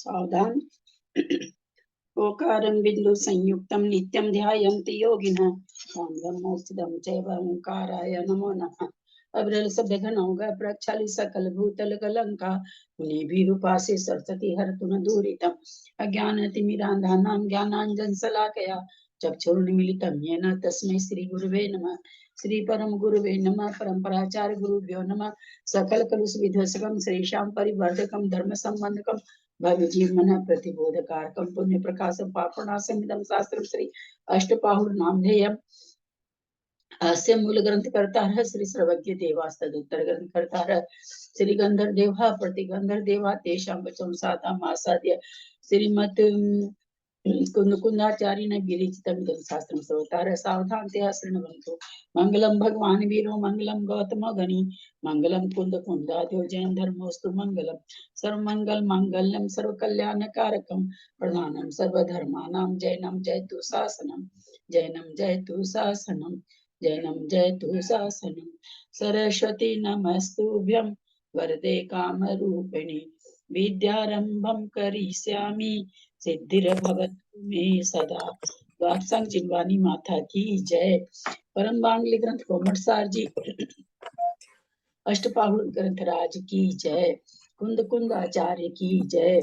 सावधान। ओकारं बिंदु संयुक्तं नित्यं ध्यायन्ति योगिनः ॐ ब्रह्मोस्थितं चैव ओंकाराय नमो नमः। अब्रल सभ्य होगा प्रक्षाली सकल भूतल कलंका उन्हीं भी रूपा से सरस्वती हर तुम दूरितम अज्ञान तिमिरांधानां ज्ञानांजन शलाकया चक्षुर्निमीलितं येन तस्मै श्री गुरुवे नमः। श्री परम गुरुवे नमः। परम्पराचार्य गुरुभ्यो नमः। सकल कलुष विध्वंसकं श्रीशां परिवर्धकं धर्म संबंधकं भव्य जीवन प्रतिबोधकारकं पुण्य प्रकाशं पापनाशमिदं शास्त्रं श्री अष्टपाहुर नामधेयम्। हास्य मूल ग्रंथ करता है श्री सर्वज्ञ देवास्तद उत्तर ग्रंथ करता है श्री गंधर देवा प्रतिगंधर देवा तेषां वचन साता मासाद्य श्रीमत कुंद कुंदाचार्य ने विरचितम शास्त्रम सर्वतार सावधान ते शृण्वन्तु मंगलम भगवान वीरो मंगलम गौतम गणी मंगलम कुंद कुंदाद्यो जैन धर्मोस्तु मंगलम सर्वमंगल मांगल्यम सर्व कल्याण कारकम प्रधानम सर्वधर्मानां जैनम जयतु शासनम जैनम जयतु शासनम जैनम जयतु शासनम सरस्वती नमस्तुभ्यं वरदे कामरूपिणी विद्यारंभं करिष्यामि सिद्धिर्भवतु मे सदा। वात्संग जिनवानी माता की जय। परम बांगली ग्रंथ कोमटसार जी अष्टपाहुर ग्रंथराज की जय। कुंद कुंद आचार्य की जय।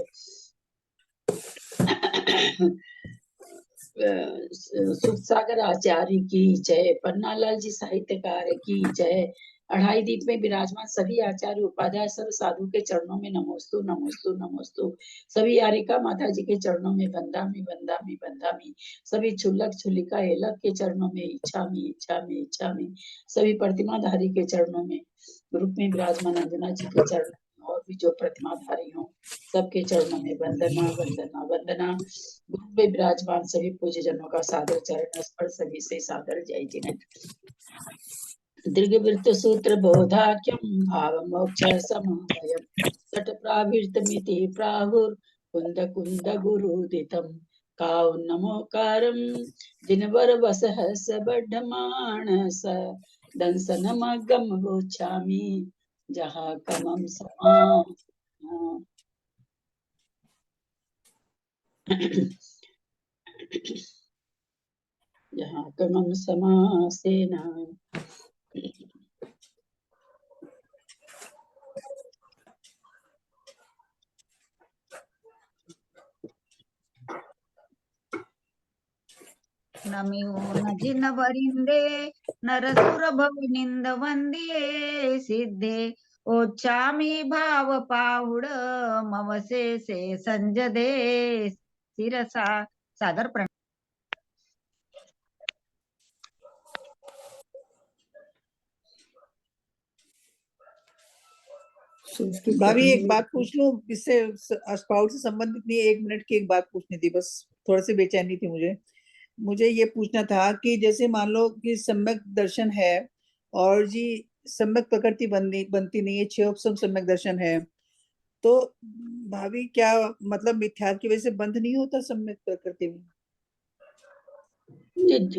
सुख सागर आचार्य की जय। पन्नालाल जी साहित्यकार की जय। अढ़ाई दीप में विराजमान सभी आचार्य उपाध्याय सब साधु के चरणों में नमोस्तु नमोस्तु नमोस्तु। सभी यारिका माता जी के चरणों में बंदामी बंदामी बंदामी। सभी छुल्लक छुल्लिका एलक के चरणों में इच्छामी इच्छामी इच्छामी। सभी प्रतिमाधारी के चरणों में ग्रुप में विराजमान अंजना जी के चरण और भी जो प्रतिमाधारी हों सबके चरणों में वंदना वंदना वंदना। ग्रुप में विराजमान सभी पूज्य जनों का सादर चरण स्पर्श सभी से सादर जय जिनेन्द्र। दीर्घवृत्त सूत्र बोधाख्यम भाव मोक्ष समालयम तट प्रावृतमिति प्राहुर कुंद कुंद गुरुदितम काउ नमोकारम दिनवर वसह सबढ़माणस दंसनमगम गोचामी जहाँ कमम समा। जहाँ कमम समासेना। नमियो न जिन वरिंदे नरसुर भवनिंद वंदिये सिद्धे ओचामी भाव पाहुड ममसे से संजदे सिरसा सादर प्रण। भाभी एक बात पूछ लूं, इससे अष्टपाहुर से संबंधित नहीं, 1 मिनट की एक बात पूछनी थी, बस थोड़ा सी बेचैनी थी मुझे ये पूछना था कि जैसे मान लो कि सम्यक दर्शन है और जी सम्यक प्रकृति बनती नहीं है, 6 उपसम सम्यक दर्शन है, तो भाभी क्या मतलब मिथ्या की वजह से बंध नहीं होता सम्यक प्रकृति में?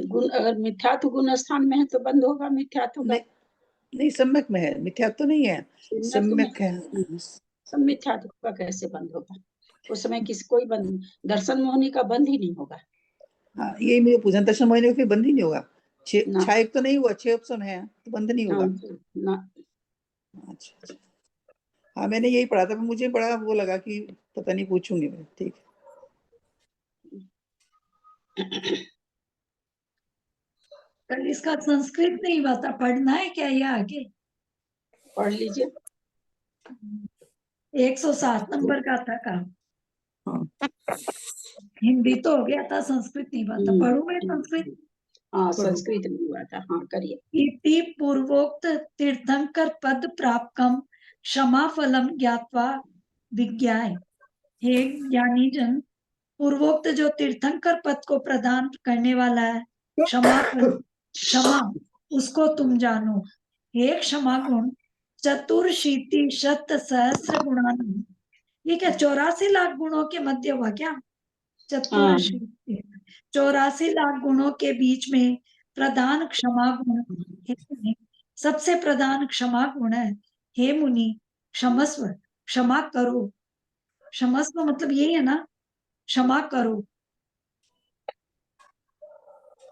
गुण अगर मिथ्या तो गुण स्थान में है तो बंद होगा। मिथ्या तो नहीं सम्यक में है, मिथ्या तो नहीं है, सम्यक है। सब मिथ्या का कैसे बंद होगा? उस समय किसी कोई बंद दर्शन मोहनी का बंद ही नहीं होगा। हाँ यही मुझे पूछना, दर्शन मोहनी का फिर बंद ही नहीं होगा। 6 तो नहीं हुआ, 6 ऑप्शन है तो बंद नहीं होगा ना। अच्छा हाँ मैंने यही पढ़ा था, मुझे बड़ा वो लगा कि पता नहीं, पूछूंगी मैं। ठीक कल इसका संस्कृत नहीं बता, पढ़ना है क्या ये आगे? पढ़ लीजिए। 107 नंबर का था काम। हिंदी तो हो गया था, संस्कृत नहीं बता। पढ़ू मैं संस्कृत? हाँ संस्कृत में हुआ था। हाँ करिए। इति पूर्वोक्त तीर्थंकर पद प्राप्तम क्षमा फलम ज्ञात्वा विज्ञाय। हे ज्ञानी जन, पूर्वोक्त जो तीर्थंकर पद को प्रदान करने वाला है क्षमा फल, क्षमा उसको तुम जानो। हे क्षमा गुण चतुर्शीति शत सहस्र गुणान। ये क्या 84 लाख गुणों के मध्य हुआ क्या? चतुर्शीति 84 लाख गुणों के बीच में प्रधान क्षमा गुण सबसे प्रधान क्षमा गुण है। हे मुनि क्षमस्व, क्षमा करो। क्षमस्व मतलब यही है ना, क्षमा करो।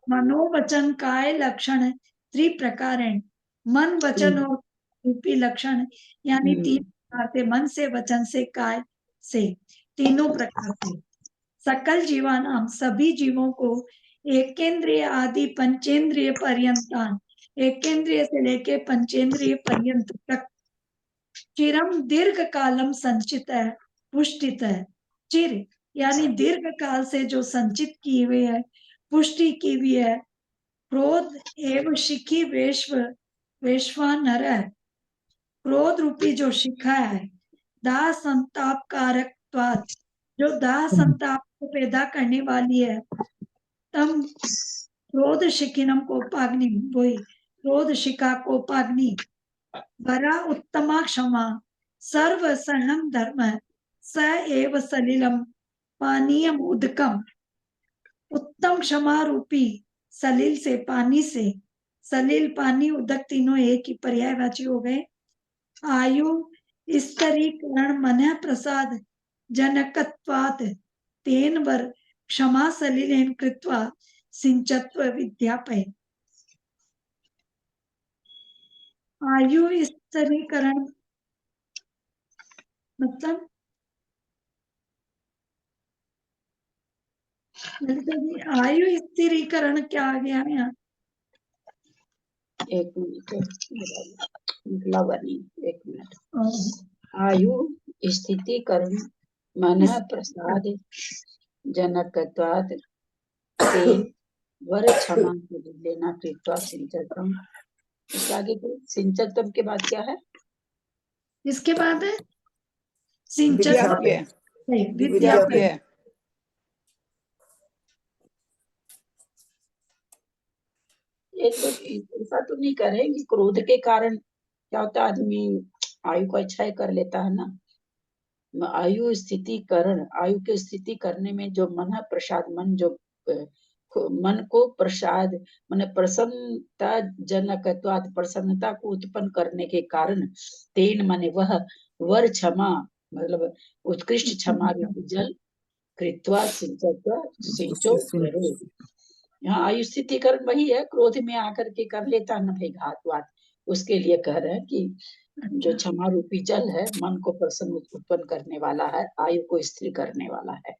मनोवचन काय लक्षण त्रिप्रकार है, मन वचन और रूपी लक्षण यानी तीन प्रकार से, मन से, वचन से, काय से, तीनों प्रकार से। सकल जीवानाम सभी जीवों को एकेंद्रिय आदि पंचेंद्रिय पर्यंतान, एकेंद्रिय से लेके पंचेंद्रिय पर्यंत तक चिरम दीर्घ कालम संचित है, पुष्टित है। चिर यानी दीर्घ काल से जो संचित की हुई है, पुष्टि की हुई है। क्रोध एवं शिखी वेश्वानर है, क्रोध रूपी जो शिखा है। दाह संताप कारकत्वात्, जो दाह संताप को पैदा करने वाली है। तम क्रोध शिखिनम को पाग्नि, वही क्रोध शिखा को पाग्नि। वरा उत्तमा क्षमा, सर्व शरणम धर्म, स एव सलिलम पानीयम उदकम। उत्तम क्षमा रूपी सलिल से, पानी से, सलिल पानी उदक तीनों एक ही पर्यायवाची हो गए। आयु स्तरीकरण मन प्रसाद जनकत्वात्, तेन वर क्षमा सलिलेन कृत्वा सिंचत्व विद्यापय। आयु स्तरीकरण मतलब आयु स्थिरीकरण क्या आ गया यहाँ? एक मिनट, निकला बनी, एक मिनट। आयु स्थितिकरण मन प्रसाद जनकत्वात्, तेन वर क्षमा लेना कृत्वा सिंचतम। इसके आगे सिंचतम के बाद क्या है? इसके बाद है विद्याप्य, विद्याप्य। एक तो ऐसा तो नहीं करेंगे, क्रोध के कारण क्या होता है, आदमी आयु को अच्छा कर लेता है ना। आयु स्थिति करण, आयु की स्थिति करने में जो मन प्रसाद, मन जो मन को प्रसाद मन प्रसन्नता जनकत्वात्, प्रसन्नता को उत्पन्न करने के कारण, तेन माने वह, वर क्षमा मतलब उत्कृष्ट क्षमा जल कृत्वा सिंचत्वा, सिंचो करो। यहाँ आयु स्थितिकरण वही है, क्रोध में आकर के कर लेता न भाई घात वात, उसके लिए कह रहे हैं कि जो क्षमा रूपी जल है, मन को प्रसन्न उत्पन्न करने वाला है, आयु को स्थिर करने वाला है।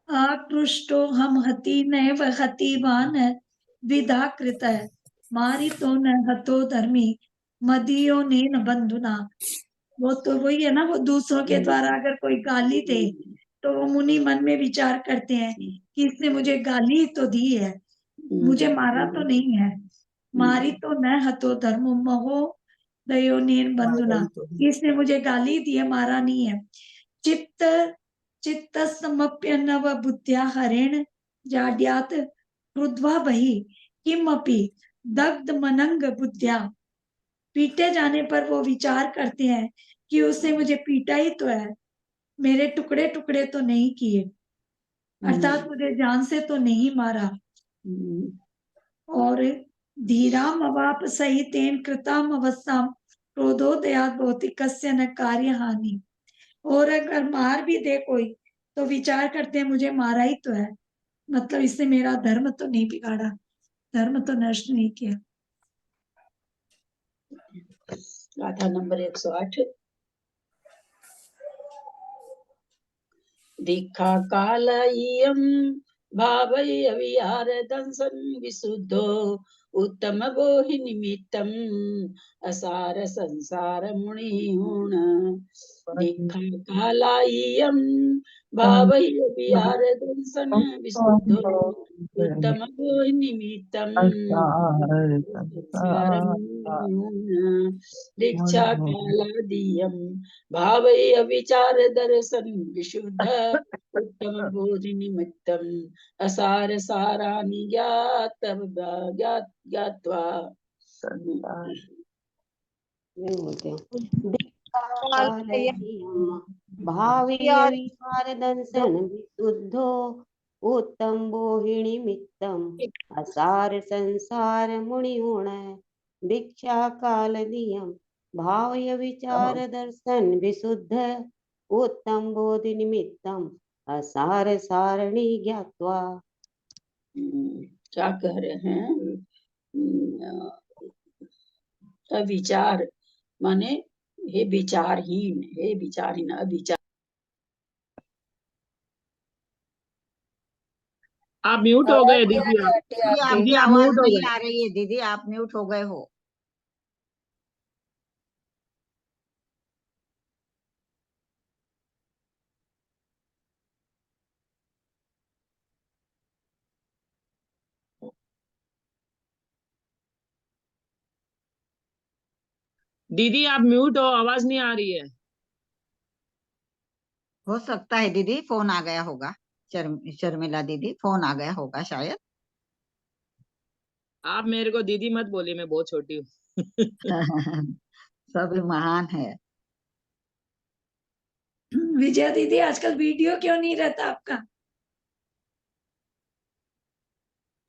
आकृष्टो हम हति नैव हतिवान विधा कृत है, मारी तो न हतो धर्मी मदियो ने न बंधुना। वो तो वही है ना, वो दूसरों के द्वारा अगर कोई गाली दे तो वो मुनि मन में विचार करते हैं कि इसने मुझे गाली तो दी है, मुझे मारा तो नहीं है। मारी तो न हतो धर्म महो दयोनीन बंधुना, इसने मुझे गाली दी है, मारा नहीं है। चित्त चित्तसमप्यनव बुद्ध्या हरेण जाड्यात क्रुद्ध्वा बहि किमपि दग्ध मनंग बुद्ध्या। पीटे जाने पर वो विचार करते हैं कि उसने मुझे पीटा ही तो है, मेरे टुकड़े टुकड़े तो नहीं किए, अर्थात मुझे जान से तो नहीं मारा। और धीराम अवाप सहितेन कृताम अवस्थाम क्रोधोदयात भौतिकस्य न कार्य हानि। और अगर मार भी दे कोई तो विचार करते हैं मुझे मारा ही तो है, मतलब इसने मेरा धर्म तो नहीं बिगाड़ा, धर्म तो नष्ट नहीं किया। गाथा नंबर 108। दीक्षा कालय्यम भावय विहार दंसन विशुद्धो उत्तम बोहि निमित्तम असार संसार मुनिहुण। दीक्षा कालय्यम भावय विहार दंसन विशुद्धो उत्तम बोहि निमित्तम संसार मुनिहुण। दीक्षा कालादीयम भावय विचार दर्शन विशुद्ध उत्तम बोधि निमित्तम असार सारानि ज्ञात्वा। भावीय विहार दंसन विशुद्धो उत्तम बोहिणी मित्तम असार संसार मुनिगुण। दीक्षा काल दियम भावय विचार दर्शन विशुद्ध उत्तम बोधि निमित्तम असार सारणी ज्ञात्वा। क्या कह रहे हैं? अविचार माने हे विचारहीन, हे विचारहीन, अविचार। आप म्यूट हो गए दीदी। आप दीदी दीदी आपकी आप आवाज म्यूट हो नहीं गए। आ रही है दीदी, आप म्यूट हो गए हो। दीदी आप म्यूट हो, आवाज नहीं आ रही है। हो सकता है दीदी फोन आ गया होगा, शर्मिला दीदी फोन आ गया होगा शायद। आप मेरे को दीदी मत बोलिए, मैं बहुत छोटी हूँ। सभी महान है। विजया दीदी आजकल वीडियो क्यों नहीं रहता आपका?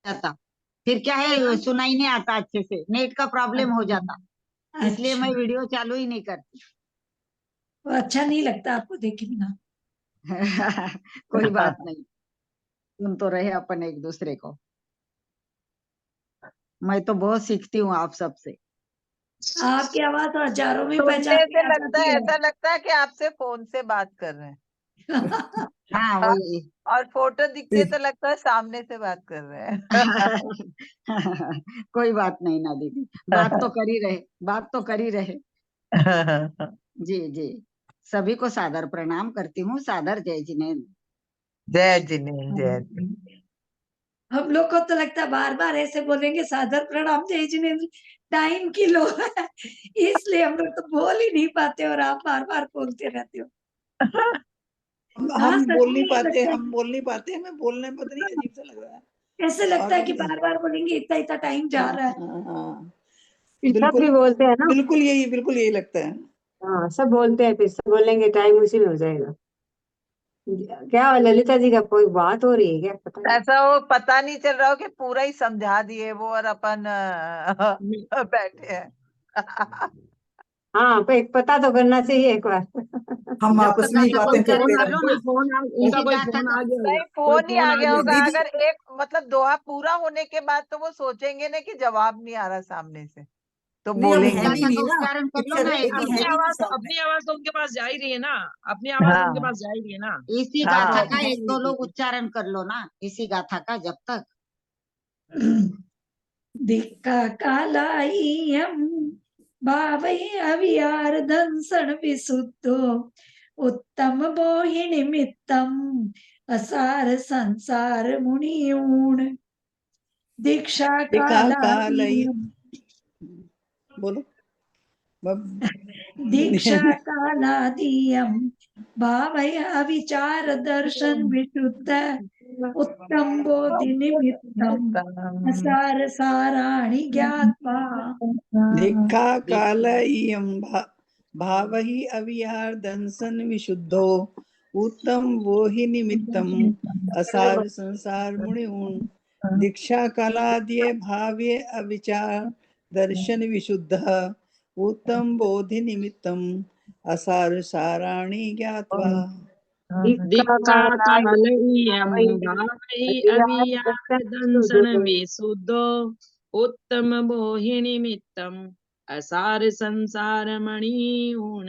जाता फिर क्या है, सुनाई नहीं आता अच्छे से, नेट का प्रॉब्लम हो जाता, इसलिए अच्छा, मैं वीडियो चालू ही नहीं करती। वो अच्छा नहीं लगता आपको देखे बिना? कोई बात नहीं, सुन तो रहे अपन एक दूसरे को। मैं तो बहुत सीखती हूँ आप सबसे। आपकी आवाज तो हजारों में सुनने पहचान से में आ लगता जाती है, है। ऐसा लगता है कि आपसे फोन से बात कर रहे हैं। हाँ वही। और फोटो दिखते तो लगता है सामने से बात कर रहे हैं। कोई बात नहीं ना दीदी, बात तो कर ही रहे, बात तो कर ही रहे। जी जी, सभी को सादर प्रणाम करती हूँ, सादर जय जिनेन्द्र। जय जिनेन्द्र, जय जिनेन्द्र। हम लोग को तो लगता है बार बार ऐसे बोलेंगे सादर प्रणाम जय जिनेन्द्र, टाइम की लो है, इसलिए हम लोग तो बोल ही नहीं पाते और आप बार बार बोलते रहते हो। हाँ, हम सच बोल में नहीं ये पाते, लगता है हम बोल नहीं पाते, हमें बोलने में पता नहीं अजीब सा लग रहा है। ऐसे लगता है और कि बार बार बोलेंगे, इतना इतना टाइम जा रहा है। हाँ, सब भी बोलते हैं ना। बिल्कुल यही लगता है। हाँ, सब बोलते हैं, फिर सब बोलेंगे टाइम उसी में हो जाएगा। क्या ललिता जी का कोई बात हो रही है क्या, पता नहीं। ऐसा वो पता नहीं चल रहा हो कि पूरा ही समझा दिए वो और अपन बैठे हैं। हाँ, पता तो करना चाहिए एक बार। हम जब आपस तक में ही आता बातें कोई करते कर रहते लो हैं। ना, उनका इसी कोई गाथा फोन का। आ गया नहीं, होगा, कोई फोन ही फोन आ आ गया गया होगा। होगा। दीदी अगर एक मतलब दोहा पूरा होने के बाद तो वो सोचेंगे ना कि जवाब नहीं आ रहा सामने से, तो नहीं, अब बोलेंगे। है भी गाथा का नहीं ना, उच्चारण कर लो पिक्चर ना एक अभी बार है भी नहीं सामने। अपनी आवाज तो उनके पास जा ही रही है ना, अपनी आवाज तो उनके हाँ पास जा ही रही है ना। इसी हाँ, गाथा अब का है एक भी दो लोग नहीं। उच्चारण कर लो ना, इसी गाथा का जब तक। दिक्का कालायम भावै अवियार दंसन विशुद्धो उत्तम बोहि निमित्तम असार संसार मुनियूण दीक्षा देखा कालई, कालायम बोलो। दीक्षा कालादीयम भावै अविचार दर्शन विशुद्ध उत्तम बोधि निमित्तम असार साराणि ज्ञात्वा। देखा काल इयं भावहि अविहार दंसन विशुद्धो उत्तम वो ही निमित्तम असार संसार मुनिऊन दीक्षा कालाद्य भाव्य अविचार दर्शन विशुद्ध उत्तम बोधि निमित्तम असार साराणि ज्ञात्वा। दीक्षा कालयं भावै अवियार दंसन विशुद्धो उत्तम मोहिनिमित्तम असार संसार मणिऊण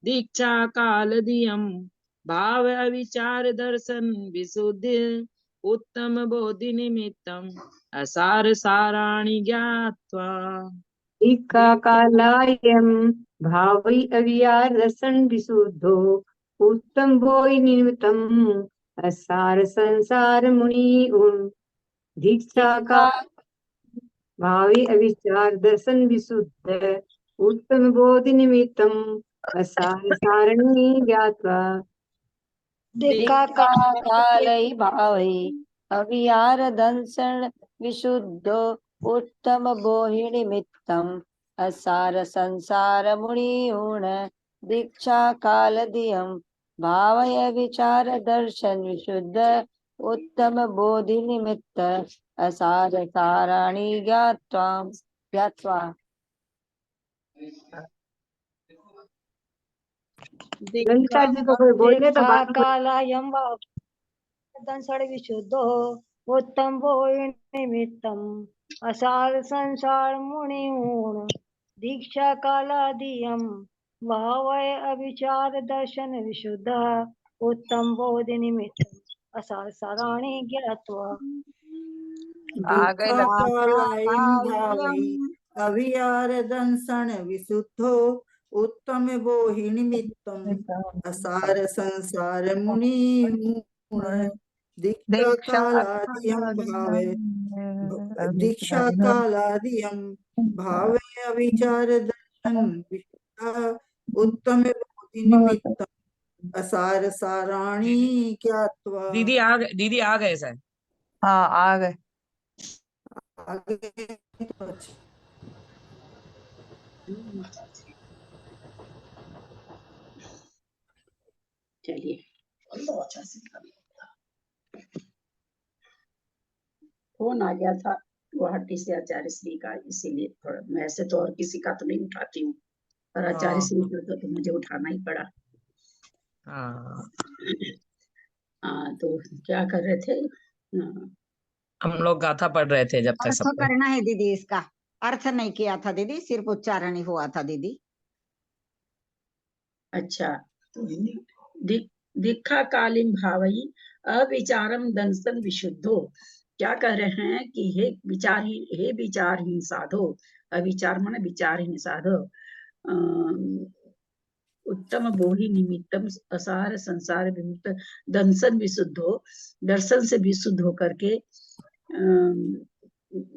दीक्षा काल दियम भाव अविचार दर्शन विशुद्धि उत्तम बोधि निमित्तम असार साराणि ज्ञात्वा। कालायम भावै अवियार रसन विशुद्धो उत्तम बोई निमित्तम असार संसार मुनि दीक्षा का भावी अविचार दर्शन विशुद्ध उत्तम बोधि निमित्तम असार सारणी ज्ञात्वा। दिक्का कालै भावै अवियार दंसन विशुद्धो उत्तम बोहिनिमित्तम असार संसार मुनियूण दीक्षा कालदियम भावय विचार दर्शन विशुद्ध उत्तम बोधि निमित्त असार साराणि ज्ञात्वा। ललिता जी को कोई बोलने तो बात कालायं वा दंसण विशुद्धो उत्तम निमित्तम असार संसार मुनिऊन दीक्षा कालादियम भावय अविचार दर्शन विशुद्ध उत्तम बोधि निमित्तम असार साराणि ज्ञात्वा आ गए दुःखकालायं भावै अवियार दंसन विशुद्धो उत्तम बोहि निमित्तम असार संसार मुनि दीक्षा कालादियं भावे दीक्षा कालादियं भावे अविचार दर्शन विशुद्ध उत्तम बोधि निमित्तम असार साराणि ज्ञात्वा। दीदी आ गए सर। हाँ आ गए। आगे तो अच्छा। चलिए बहुत अच्छा सिस्टम फोन आ गया था गुवाहाटी से आचार्य श्री का, इसीलिए थोड़ा, मैं ऐसे तो और किसी का तो नहीं उठाती हूँ, पर आचार्य श्री का तो मुझे उठाना ही पड़ा। हाँ तो क्या कर रहे थे? हम लोग गाथा पढ़ रहे थे जब तक अर्थ सब करना है दीदी, इसका अर्थ नहीं किया था दीदी, सिर्फ उच्चारण ही हुआ था दीदी। अच्छा, तो दीक्षा कालीन भावई अविचारम दंसन विशुद्धो, क्या कह रहे हैं कि हे विचारहीन साधो, अविचार माने विचारहीन साधो, उत्तम बोहि निमित्तम असार संसार विमुक्त दंसन विशुद्धो, दर्शन से विशुद्ध होकर के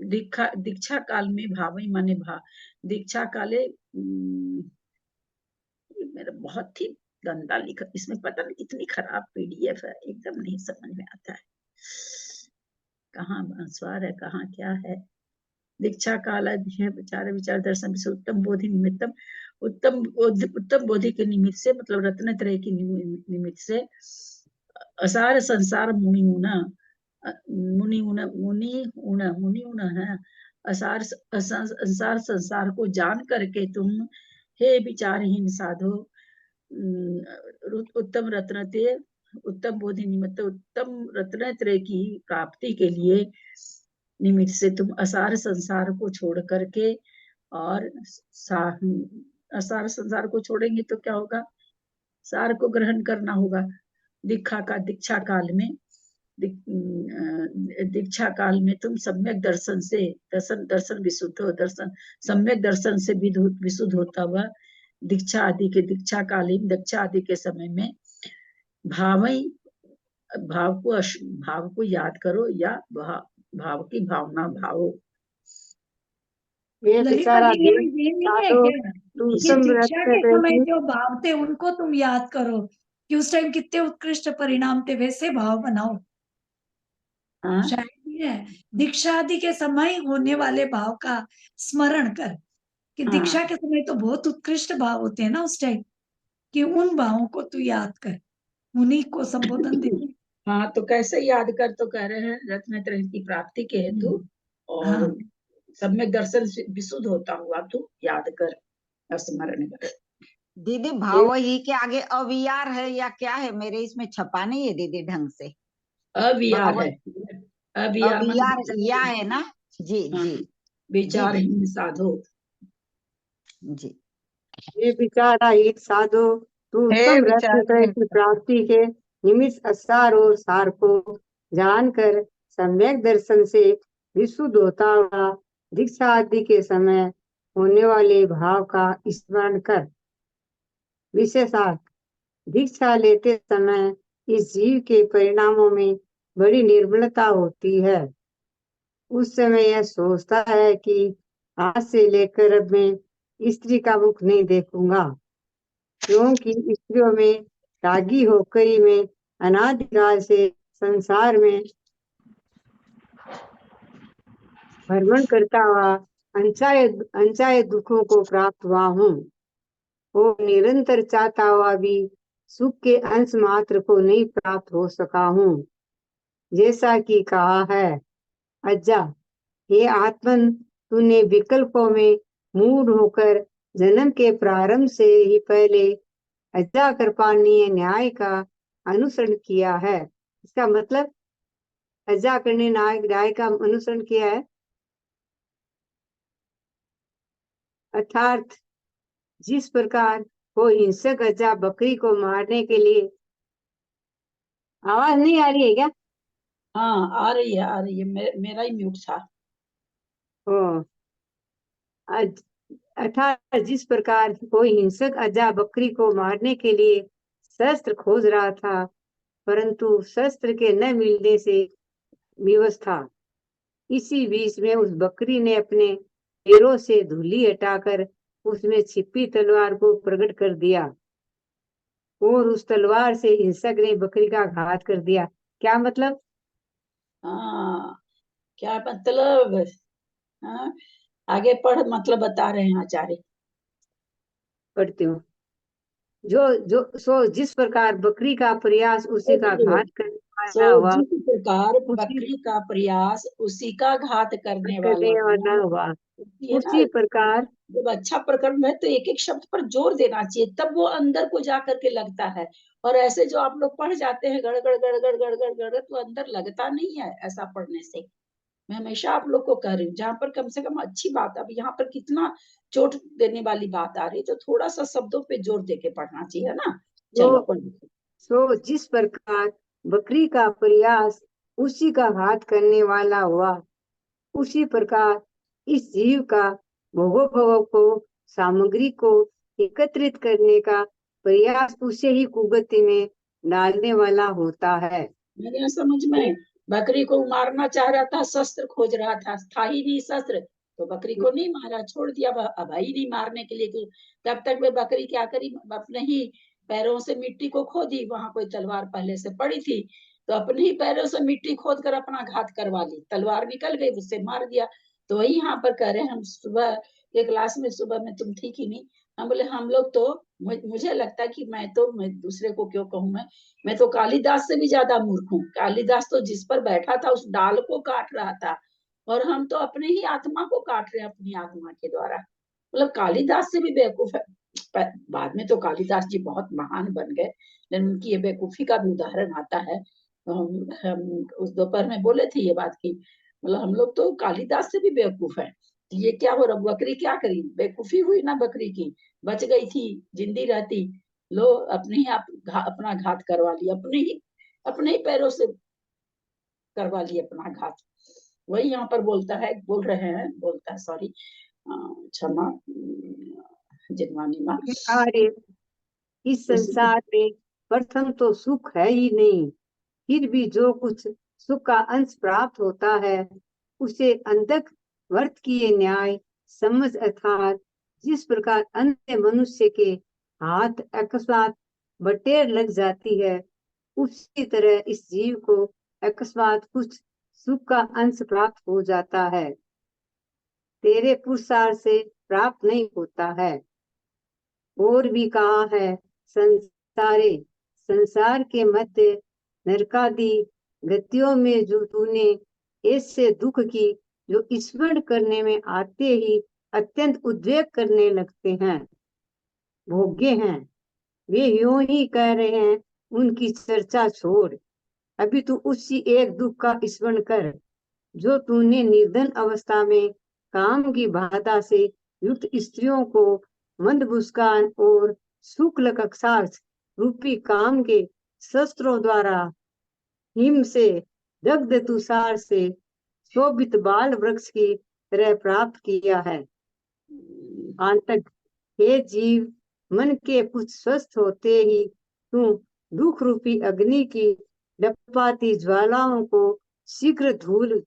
दीक्षा काल में भावई माने दीक्षा काले, मेरा बहुत ही गंदा लिखा, इसमें पता नहीं इतनी खराब पीडीएफ है, एकदम नहीं समझ में आता है कहाँ स्वर है कहाँ क्या है। दीक्षा काल विचार विचार दर्शन से उत्तम बोधि निमित्तम, उत्तम बोधि के निमित्त से, मतलब रत्न त्रय की निमित्त से, असार संसार मुनि है, असार संसार को जान करके तुम हे विचारहीन साधो, उत्तम रत्नत्रय, उत्तम बोधि निमित्त, उत्तम रत्नत्रय की प्राप्ति के लिए निमित्त से तुम असार संसार को छोड़ करके, और असार संसार को छोड़ेंगे तो क्या होगा, सार को ग्रहण करना होगा। दीक्षा काल में, दीक्षा काल में तुम सम्यक दर्शन से, दर्शन विशुद्ध हो, दर्शन सम्यक दर्शन से विशुद्ध होता हुआ दीक्षा आदि के समय में भाव को याद करो, या भाव की भावना भावो। ये ललिता बेचारा जी ये नहीं है साधो क्या तू कि उत्तम दीक्षा के रत्न समय जो भाव थे उनको तुम याद करो, कि उस टाइम कितने उत्कृष्ट परिणाम थे, वैसे भाव बनाओ। शायद ये है, दीक्षा आदि के समय होने वाले भाव का स्मरण कर, कि दीक्षा के समय तो बहुत उत्कृष्ट भाव होते हैं ना उस टाइम, कि उन भावों को तू याद कर, उन्हीं को संबोधन दे। हाँ, तो कैसे याद कर, तो कह रहे हैं रत्न त्रय की प्राप्ति के हेतु, और हाँ। सम्यक दर्शन से विशुद्ध होता हुआ तू याद कर, स्मरण कर। दीदी भाव ही के आगे अवियार है या क्या है, मेरे इसमें छपा नहीं है दीदी ढंग से। अवियार है, अवियार अवियार या है ना जी। जी विचारहीन साधो जी। ये बेचारा एक साधो तू हे उत्तम रत्न विचारहीन की प्राप्ति के निमित्त असार और सार को जानकर सम्यक दर्शन से विशुद्ध होता हुआ दीक्षा आदि के समय होने वाले भाव का स्मरण कर। विशेषार्थ, दीक्षा लेते समय इस जीव के परिणामों में बड़ी निर्मलता होती है। उस समय यह सोचता है कि आज से लेकर अब मैं स्त्री का मुख नहीं देखूंगा, क्योंकि स्त्रियों में रागी होकर ही मैं अनादिकाल से संसार में भ्रमण करता हुआ अनचाहे दुखों को प्राप्त हुआ हूँ। वो निरंतर चाहता हुआ भी सुख के अंश मात्र को नहीं प्राप्त हो सका हूँ। जैसा कि कहा है, अज्जा हे आत्मन, तूने विकल्पों में मूढ़ होकर जन्म के प्रारंभ से ही पहले अजा कृपाणीय न्याय का अनुसरण किया है। इसका मतलब अजा करने न्याय का अनुसरण किया है, अर्थात जिस प्रकार कोई हिंसक अजा बकरी को मारने के लिए, आवाज नहीं आ रही है क्या? हाँ आ रही है, मेरा ही म्यूट था। ओ, अर्थात जिस प्रकार कोई हिंसक अजा बकरी को मारने के लिए शस्त्र खोज रहा था, परंतु शस्त्र के न मिलने से विवश था। इसी बीच में उस बकरी ने अपने पैरों से धूली हटाकर उसमें छिपी तलवार को प्रकट कर दिया और उस तलवार से हिंसक ने बकरी का घात कर दिया। क्या मतलब? हाँ क्या मतलब? हाँ आगे पढ़, मतलब बता रहे हैं आचार्य। पढ़ती हूँ। जो जिस प्रकार बकरी का प्रयास उसी का घात करने वाला हुआ, जिस प्रकार बकरी का प्रयास उसी का घात करने वाला हुआ, है ना। उसी प्रकार जब अच्छा प्रकरण है तो एक एक शब्द पर जोर देना चाहिए, तब वो अंदर को जा करके लगता है। और ऐसे जो आप लोग पढ़ जाते हैं गड़ गड़ गड़ गड़ गड़ गड़ गड़, तो अंदर लगता नहीं है ऐसा पढ़ने से। मैं हमेशा आप लोग को कह रही हूँ, जहाँ पर कम से कम अच्छी बात, अब यहाँ पर कितना चोट देने वाली बात आ रही, तो थोड़ा सा शब्दों पे जोर देके पढ़ना चाहिए ना। चलो सो जिस प्रकार बकरी का प्रयास उसी का घात करने वाला हुआ, उसी प्रकार इस जीव का भोगोपभोग को, सामग्री को एकत्रित करने का प्रयास उसे ही कुगति में डालने वाला होता है। मेरे समझ में बकरी को मारना चाह रहा था, शस्त्र खोज रहा था, था ही नहीं शस्त्र, तो बकरी को नहीं मारा, छोड़ दिया भाई नहीं मारने के लिए। तब तक वे बकरी क्या करी, अपने ही पैरों से मिट्टी को खोदी, वहां कोई तलवार पहले से पड़ी थी, तो अपने ही पैरों से मिट्टी खोद कर अपना घात करवा ली, तलवार निकल गई, उससे मार दिया। तो वही यहाँ पर कह रहे हैं, हम सुबह के क्लास में, सुबह में तुम थी कि नहीं, हम बोले हम लोग तो, मुझे लगता है कि मैं दूसरे को क्यों कहूँ, मैं तो कालिदास से भी ज्यादा मूर्ख हूँ। कालिदास तो जिस पर बैठा था उस डाल को काट रहा था, और हम तो अपने ही आत्मा को काट रहे हैं अपनी आत्मा के द्वारा। मतलब कालिदास से भी बेवकूफ है। बाद में तो कालिदास जी बहुत महान बन गए, लेकिन उनकी ये बेवकूफी का भी उदाहरण आता है। तो हम उस दोपहर में बोले थे ये बात की, मतलब हम लोग तो कालिदास से भी बेवकूफ है। ये क्या हो रहा, बकरी क्या करी, बेवकूफी हुई ना बकरी की, बच गई थी, जिंदी रहती, लो अपने ही अपना घात करवा लिया, अपने ही पैरों से करवा लिया अपना घात। वही यहाँ पर बोल रहे हैं, बोलता है, सॉरी, क्षमा जिनवानी माँ। अरे इस संसार में प्रथम तो सुख है ही नहीं, फिर भी जो कुछ सुख का अंश प्राप्त होता है उसे अंधक वर्त किए न्याय समझ, अर्थात जिस प्रकार अन्य मनुष्य के हाथ अकस्मात बटेर लग जाती है, उसी तरह इस जीव को अकस्मात कुछ सुख का अंश प्राप्त हो जाता है, तेरे पुरुषार्थ से प्राप्त नहीं होता है। और भी कहा है, संसार के मध्य नरकादि गतियों में जो तूने ऐसे दुख की जो स्मरण करने में आते ही अत्यंत उद्वेग करने लगते हैं, भोग्य हैं, वे यूं ही कह रहे हैं, उनकी चर्चा छोड़, अभी तू उसी एक दुख का स्मरण कर जो तूने निर्धन अवस्था में काम की बाधा से युक्त स्त्रियों को मंद मुस्कान और शुक्ल कक्षार्थ रूपी काम के शस्त्रों द्वारा हिम से दग्ध तुषार से शोभित बाल वृक्ष की तरह प्राप्त किया है। आंतक हे जीव, मन के कुछ स्वस्थ होते ही तू दुख रूपी अग्नि की लपपाती ज्वालाओं को शीघ्र धूल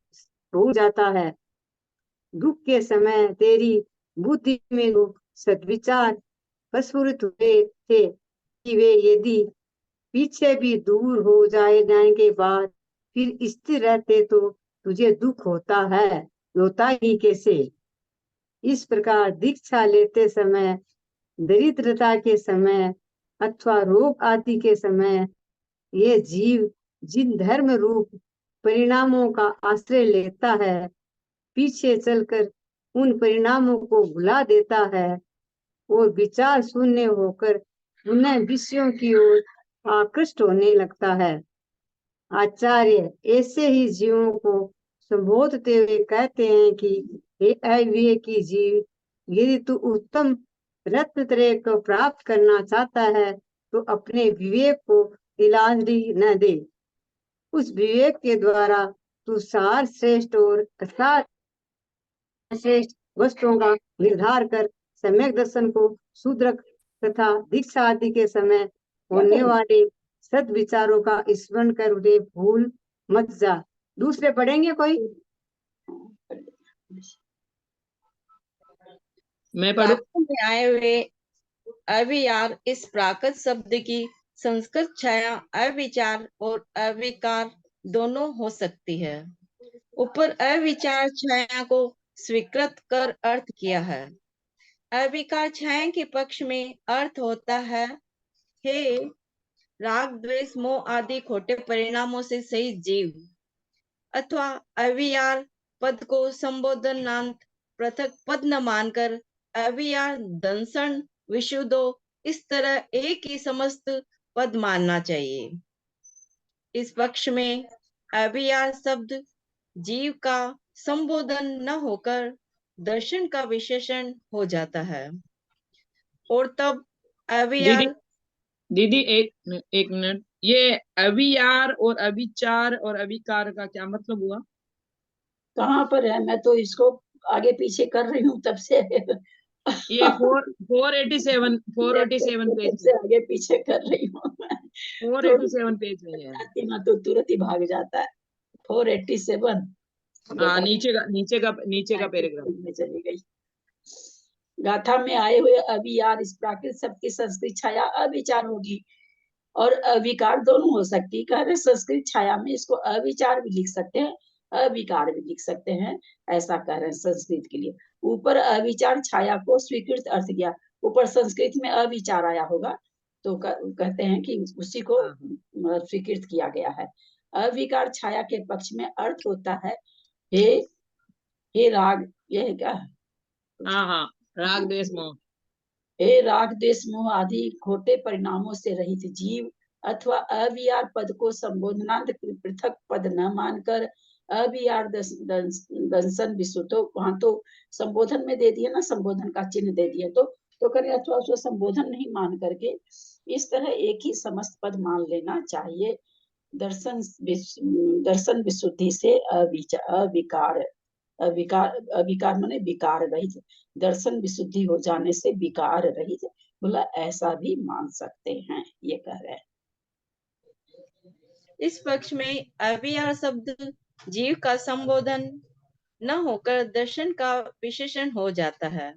हो जाता है। दुख के समय तेरी बुद्धि में सद्विचार प्रस्फुरित हुए थे कि वे यदि पीछे भी दूर हो जाने के बाद फिर स्थिर रहते तो तुझे दुख होता ही कैसे। इस प्रकार दीक्षा लेते समय, दरिद्रता के समय अथवा रोग आदि के समय ये जीव जिन धर्म रूप परिणामों का आश्रय लेता है, पीछे चलकर उन परिणामों को भुला देता है और विचार शून्य होकर उन्हें विषयों की ओर आकृष्ट होने लगता है। आचार्य ऐसे ही जीवों को संबोधते हुए कहते हैं कि हे अविवेकी जीव, यदि तू उत्तम रत्न त्रय को प्राप्त करना चाहता है तो अपने विवेक को तिलांजलि न दे। उस विवेक के द्वारा तू सार श्रेष्ठ और असार श्रेष्ठ वस्तुओं का निर्धार कर सम्यक दर्शन को सुदृढ़ तथा दीक्षा आदि के समय होने वाले सद विचारों का स्मरण कर उन्हें भूल मत जा। दूसरे पढ़ेंगे कोई? मैं पढ़ू? वाक्य में आए हुए अविचार इस प्राकृत शब्द की संस्कृत छाया अविचार और अविकार दोनों हो सकती है। ऊपर अविचार छाया को स्वीकृत कर अर्थ किया है। अविकार छाया के पक्ष में अर्थ होता है, हे राग द्वेष मोह आदि खोटे परिणामों से सही जीव, अथवा अविचार पद को संबोधनांत पृथक पद न मानकर अविचार दंसन विशुद्धो इस तरह एक ही समस्त पद मानना चाहिए। इस पक्ष में अविचार शब्द जीव का संबोधन न होकर दर्शन का विशेषण हो जाता है और तब अविचार दीदी एक मिनट, ये अविचार और अविचार और अविकार का क्या मतलब हुआ? कहाँ पर है? मैं तो इसको आगे पीछे कर रही हूँ तब से। ये 487 पेज से आगे पीछे कर रही हूँ। 487 पेज में है। ना तो तुरंत ही भाग जाता है। 487 नीचे का पैराग्राफ में चली गई। गाथा में आए हुए अविचार इस प्राकृत शब्द की संस्कृत छाया अविचार होगी और अविकार दोनों हो सकती है। संस्कृत छाया में इसको अविचार भी लिख सकते हैं, अविकार भी लिख सकते हैं, ऐसा कह रहे हैं संस्कृत के लिए। ऊपर अविचार छाया को स्वीकृत अर्थ किया, ऊपर संस्कृत में अविचार आया होगा तो कहते हैं कि उसी को स्वीकृत किया गया है। अविकार छाया के पक्ष में अर्थ होता है, हे राग, ये क्या? हाँ, राग द्वेष मोह। हे राग द्वेष मोह आदि खोटे परिणामों से रहित जीव, अथवा अविचार पद को संबोधनांत पृथक पद न मानकर अविचार दंसन विशुद्धो, वहां तो संबोधन में दे दिया ना, संबोधन का चिन्ह दे दिया, तो करें अथवा उसको संबोधन नहीं मान करके इस तरह एक ही समस्त पद मान लेना चाहिए। दर्शन विशुद्धि से अविकार माने विकार रहित, दर्शन विशुद्धि हो जाने से विकार रहित, बोला ऐसा भी मान सकते हैं, ये कह रहे हैं। इस पक्ष में अविचार शब्द जीव का संबोधन न होकर दर्शन का विशेषण हो जाता है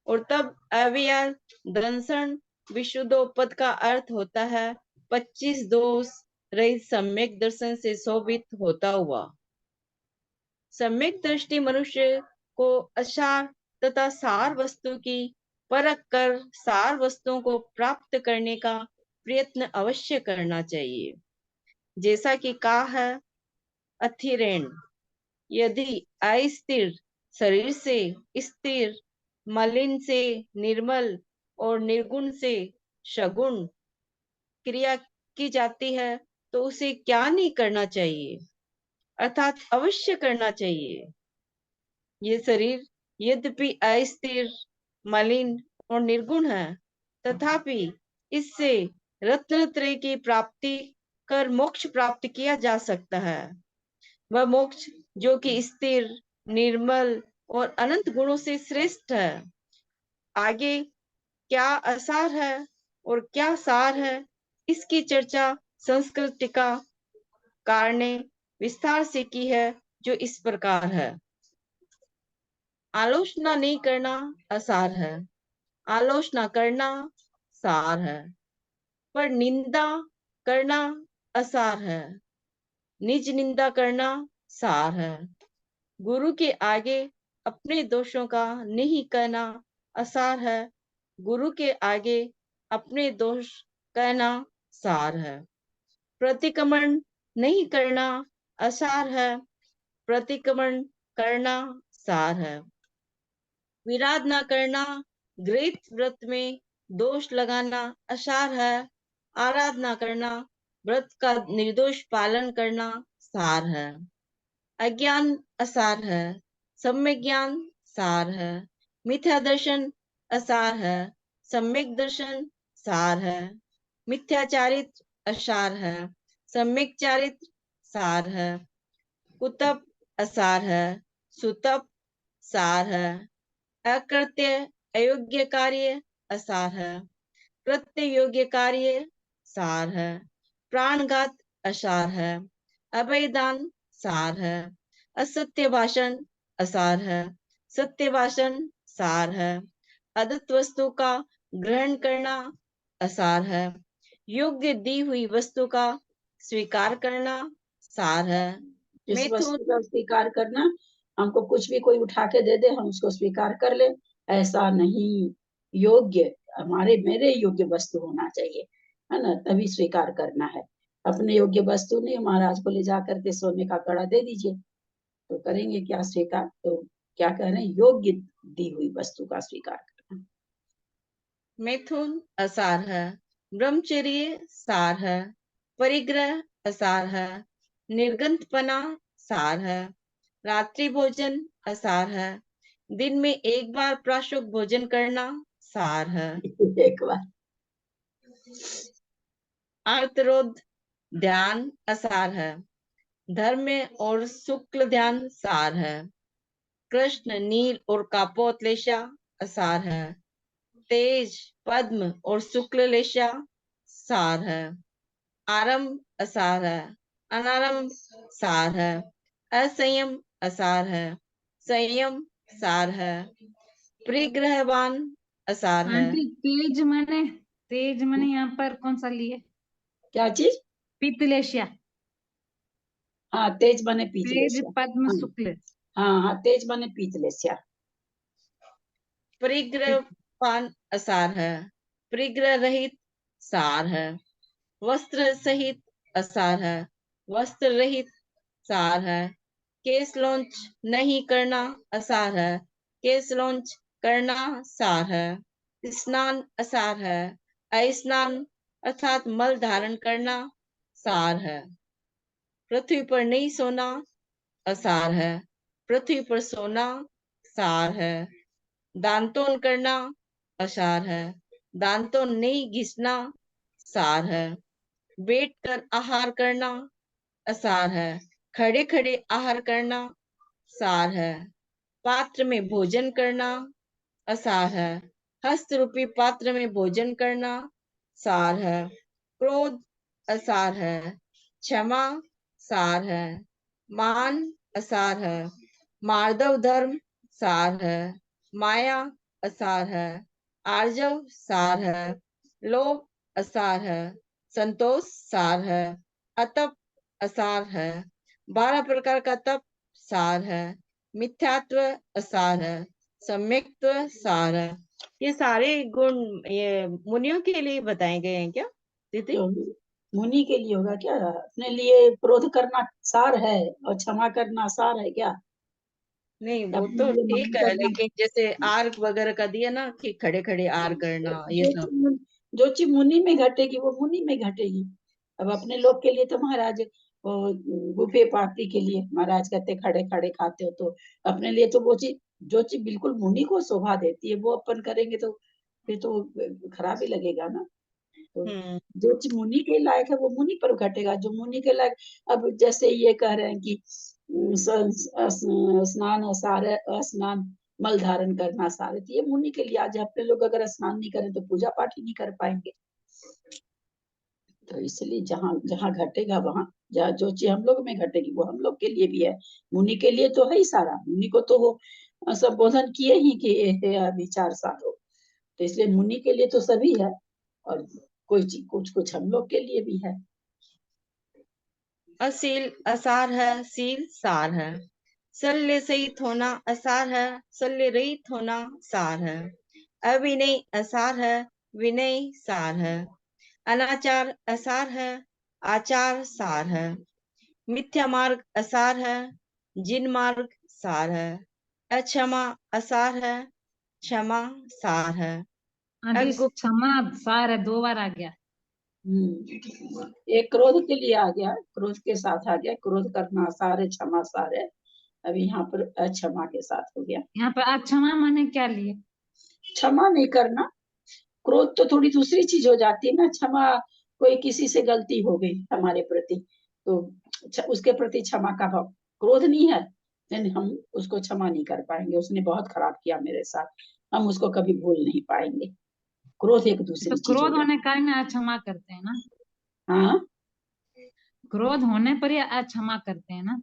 और तब अविचार दर्शन विशुद्धो पद का अर्थ होता है 25 दोष रहित सम्यक दर्शन से शोभित होता हुआ। सम्यक दृष्टि मनुष्य को असार तथा सार वस्तु की परख कर सार वस्तुओं को प्राप्त करने का प्रयत्न अवश्य करना चाहिए। जैसा कि कहा है अथिरेण, यदि अस्थिर शरीर से स्थिर, मलिन से निर्मल और निर्गुण से सगुण क्रिया की जाती है तो उसे क्या नहीं करना चाहिए, अर्थात अवश्य करना चाहिए। ये शरीर यद्यपि अस्थिर, मलिन और निर्गुण है, तथापि इससे रत्नत्रय की प्राप्ति कर मोक्ष प्राप्त किया जा सकता है। वह मोक्ष जो कि स्थिर, निर्मल और अनंत गुणों से श्रेष्ठ है। आगे क्या असार है और क्या सार है, इसकी चर्चा संस्कृत टीकाकार ने विस्तार से की है, जो इस प्रकार है। आलोचना नहीं करना असार है, आलोचना करना सार है, पर निंदा करना असार है, निज निंदा करना सार है। गुरु के आगे अपने दोषों का नहीं कहना असार है, गुरु के आगे अपने दोष कहना सार है। प्रतिक्रमण नहीं करना असार है, प्रतिक्रमण करना सार है। विराध न करना गृहीत व्रत में दोष लगाना असार है। आराधना करना, व्रत का निर्दोष पालन करना सार है। अज्ञान असार है, सम्यक ज्ञान सार है। मिथ्या दर्शन असार है, सम्यक दर्शन सार है। मिथ्याचारित्र असार है, सम्यक चारित्र सार है। कुतप असार है, सुतप सार है। अकृत्य अयोग्य कार्य असार है, कृत्य योग्य कार्य सार है। प्राणघात असार है, अभयदान सार है। असत्य भाषण असार है, सत्य भाषण सार है। अदत्त वस्तु का ग्रहण करना असार है, योग्य दी हुई वस्तु का स्वीकार करना सार है। जिस मिथुन वस्तु का स्वीकार करना, हमको कुछ भी कोई उठा के दे दे हम उसको स्वीकार कर ले, ऐसा नहीं। योग्य, हमारे मेरे योग्य वस्तु होना चाहिए, है ना, तभी स्वीकार करना है। अपने योग्य वस्तु नहीं, महाराज को ले जा करके सोने का कड़ा दे दीजिए तो करेंगे क्या स्वीकार? तो क्या कह रहे हैं, योग्य दी हुई वस्तु का स्वीकार करना। मिथुन असार है, ब्रह्मचर्य सार है। परिग्रह असार है, निर्गंतपना सार है। रात्रि भोजन असार है, दिन में एक बार प्राशुक भोजन करना सार है। एक बार आर्तरोध ध्यान असार है, धर्म और शुक्ल ध्यान सार है। कृष्ण नील और कापोतलेशा असार है। तेज पद्म और शुक्ल लेशा सार है। आरंभ असार है, अनारंभ सार है। असंयम असार है, संयम सार है। परिग्रहवान असार है। आंटी तेज माने यहाँ पर कौन सा लिए? क्या चीज? पितलेशिया। हाँ, तेज बने तेज पीतलेश्या। पद्म हाँ शुक्ल। हाँ हाँ, तेज बने पीतलेश्या। परिग्रहवान असार है, परिग्रह रहित सार है। वस्त्र सहित असार है, वस्त्र रहित सार है। केस लॉन्च नहीं करना असार है, केस लॉन्च करना सार है। स्नान असार है, अस्नान अर्थात मल धारण करना सार है। पृथ्वी पर नहीं सोना असार है, पृथ्वी पर सोना सार है। दांतोन करना असार है, दांतोन नहीं घिसना सार है। बैठ कर आहार करना असार है, खड़े खड़े आहार करना सार है। पात्र में भोजन करना असार है, हस्त रूपी पात्र में भोजन करना सार है। क्रोध असार है, क्षमा सार है। मान असार है, मार्दव धर्म सार है। माया असार है, आर्जव सार है। लोभ असार है, संतोष सार है। अतप असार है, 12 प्रकार का तप सार है। मिथ्यात्व असार है, सम्यक्त्व सार है। ये सारे गुण ये मुनियों के लिए बताए गए हैं क्या दीदी? तो मुनि के लिए होगा क्या? अपने लिए क्रोध करना सार है और क्षमा करना सार है क्या? नहीं वो अपने तो लिए ठीक मान है, करना। लेकिन जैसे आर्क वगैरह का दिया ना कि खड़े खड़े आर करना ये जो सब। चीज जो चीज मुनि में घटेगी वो मुनि में घटेगी। अब अपने लोग के लिए तो महाराज वो बुफे पार्टी के लिए महाराज कहते खड़े खड़े खाते हो, तो अपने लिए तो वो चीज, जो चीज बिल्कुल मुनि को शोभा देती है वो अपन करेंगे तो फिर तो खराब ही लगेगा ना। तो हम्म जो चीज मुनि के लायक है वो मुनि पर घटेगा, जो मुनि के लायक। अब जैसे ये कह रहे हैं कि स्नान असार है, स्नान मल धारण करना सारे, तो ये मुनि के लिए। आज अपने लोग अगर स्नान नहीं करें तो पूजा पाठ ही नहीं कर पाएंगे। तो इसलिए जहाँ जहाँ घटेगा वहां, जहाँ जो चीज हम लोग में घटेगी वो हम लोग के लिए भी है। मुनि के लिए तो है ही सारा, मुनि को तो वो संबोधन किए ही कि ये विचार सारो। तो इसलिए मुनि के लिए तो सभी है, और कोई चीज कुछ कुछ हम लोग के लिए भी है। असील असार है, सील सार है। शल्य सहित होना असार है, शल्य रहित होना सार है। अविनय असार है, विनय सार है। अनाचार असार है, आचार सार है। मिथ्या मार्ग असार है, जिन मार्ग सार है। अक्षमा असार है, क्षमा सार है। आंटी गुप्त क्षमा सार है, 2 बार आ गया। एक क्रोध के लिए आ गया, क्रोध के साथ आ गया, क्रोध करना सारे क्षमा सारे, अभी यहाँ पर अक्षमा के साथ हो गया। यहाँ पे अक्षमा माने क्या लिए? क्षमा नहीं करना, क्रोध तो थोड़ी दूसरी चीज हो जाती है ना। क्षमा, कोई किसी से गलती हो गई हमारे प्रति, तो उसके प्रति क्षमा का भाव, क्रोध नहीं है, लेकिन हम उसको क्षमा नहीं कर पाएंगे, उसने बहुत खराब किया मेरे साथ, हम उसको कभी भूल नहीं पाएंगे। क्रोध एक दूसरी तो चीज क्रोध हो होने के कारण अक्षमा करते हैं ना? हाँ, क्रोध होने पर ही अक्षमा करते हैं ना,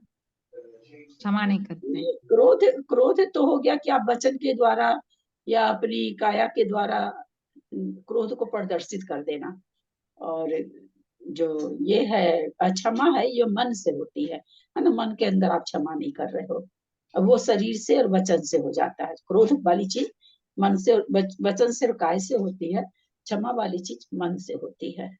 क्षमा नहीं करते हैं। क्रोध क्रोध तो हो गया कि आप वचन के द्वारा या अपनी काया के द्वारा क्रोध को प्रदर्शित कर देना, और जो ये है अक्षमा है, ये मन से होती है ना, मन के अंदर आप क्षमा नहीं कर रहे हो, अब वो शरीर से और वचन से हो जाता है। क्रोध वाली चीज मन से और वचन से और काय से होती है, क्षमा वाली चीज मन से होती है।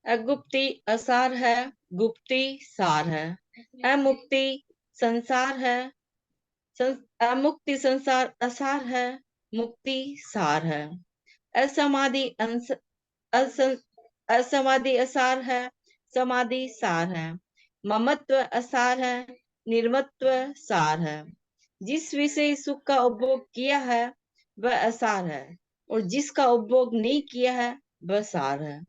अगुप्ति असार है, गुप्ति सार है। अमुक्ति संसार है, अमुक्ति संसार असार है, मुक्ति सार है। असमाधि असमाधि असार है, समाधि सार है। ममत्व असार है, निर्मत्व सार है। जिस विषय सुख का उपभोग किया है वह असार है, और जिसका उपभोग नहीं किया है वह सार है।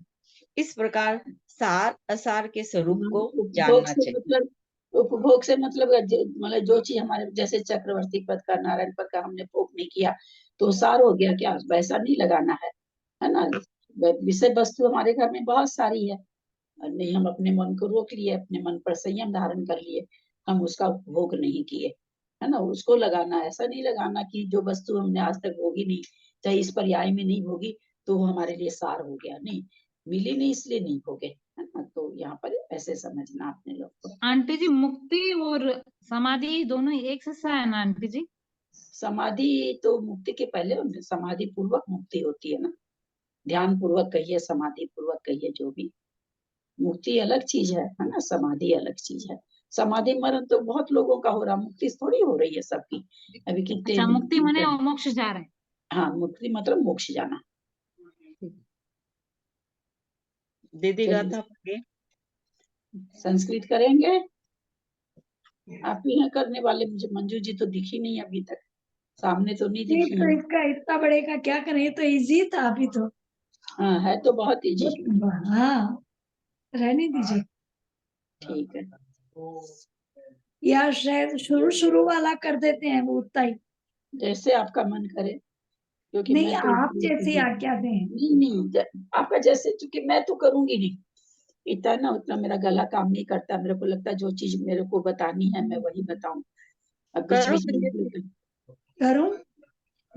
इस प्रकार सार असार के स्वरूप को उपभोग जानना से चाहिए। मतलब, उपभोग से मतलब मतलब जो चीज हमारे, जैसे चक्रवर्ती पद का, नारायण पद का हमने भोग नहीं किया तो सार हो गया क्या? वैसा नहीं लगाना है ना। विषय वस्तु हमारे घर में बहुत सारी है, नहीं हम अपने मन को रोक लिए, अपने मन पर संयम धारण कर लिए, हम उसका उपभोग नहीं किए, है ना। उसको लगाना, ऐसा नहीं लगाना कि जो वस्तु हमने आज तक भोगी नहीं, चाहे इस पर्याय में नहीं भोगी तो वो हमारे लिए सार हो गया, नहीं, मिली नहीं इसलिए नहीं भोगे, है ना। तो यहाँ पर ऐसे समझना अपने लोग को। आंटी जी मुक्ति और समाधि दोनों एक से है ना आंटी जी? समाधि तो मुक्ति के पहले, समाधि पूर्वक मुक्ति होती है ना, ध्यान पूर्वक कहिए, समाधि पूर्वक कहिए, जो भी। मुक्ति अलग चीज है ना, समाधि अलग चीज है। समाधि मरण तो बहुत लोगों का हो रहा, मुक्ति थोड़ी हो रही है सबकी। अभी कितने अच्छा, मुक्ति माने वो मोक्ष जा रहे हैं। हाँ, मुक्ति मतलब मोक्ष जाना। दीदी गाथा पढ़िए। संस्कृत करेंगे, आप ही हैं करने वाले, मुझे मंजू जी तो दिखी नहीं अभी तक, सामने तो नहीं नहीं दिखी तो है। इसका इतना बड़े का क्या करें, ये तो इजी था अभी तो। हाँ, है तो बहुत इजी। हाँ, रहने दीजिए। ठीक है, या शायद शुरू शुरू वाला कर देते हैं, वो उतना ही। जैसे आपका मन करे, क्योंकि नहीं, मैं तो आप जैसी आज्ञा दें। नहीं, आपका जैसे, क्योंकि मैं तो करूंगी नहीं इतना ना, उतना मेरा गला काम नहीं करता, मेरे को लगता है जो चीज मेरे को बतानी है मैं वही बताऊं, अब बीच करो बीच में करूं।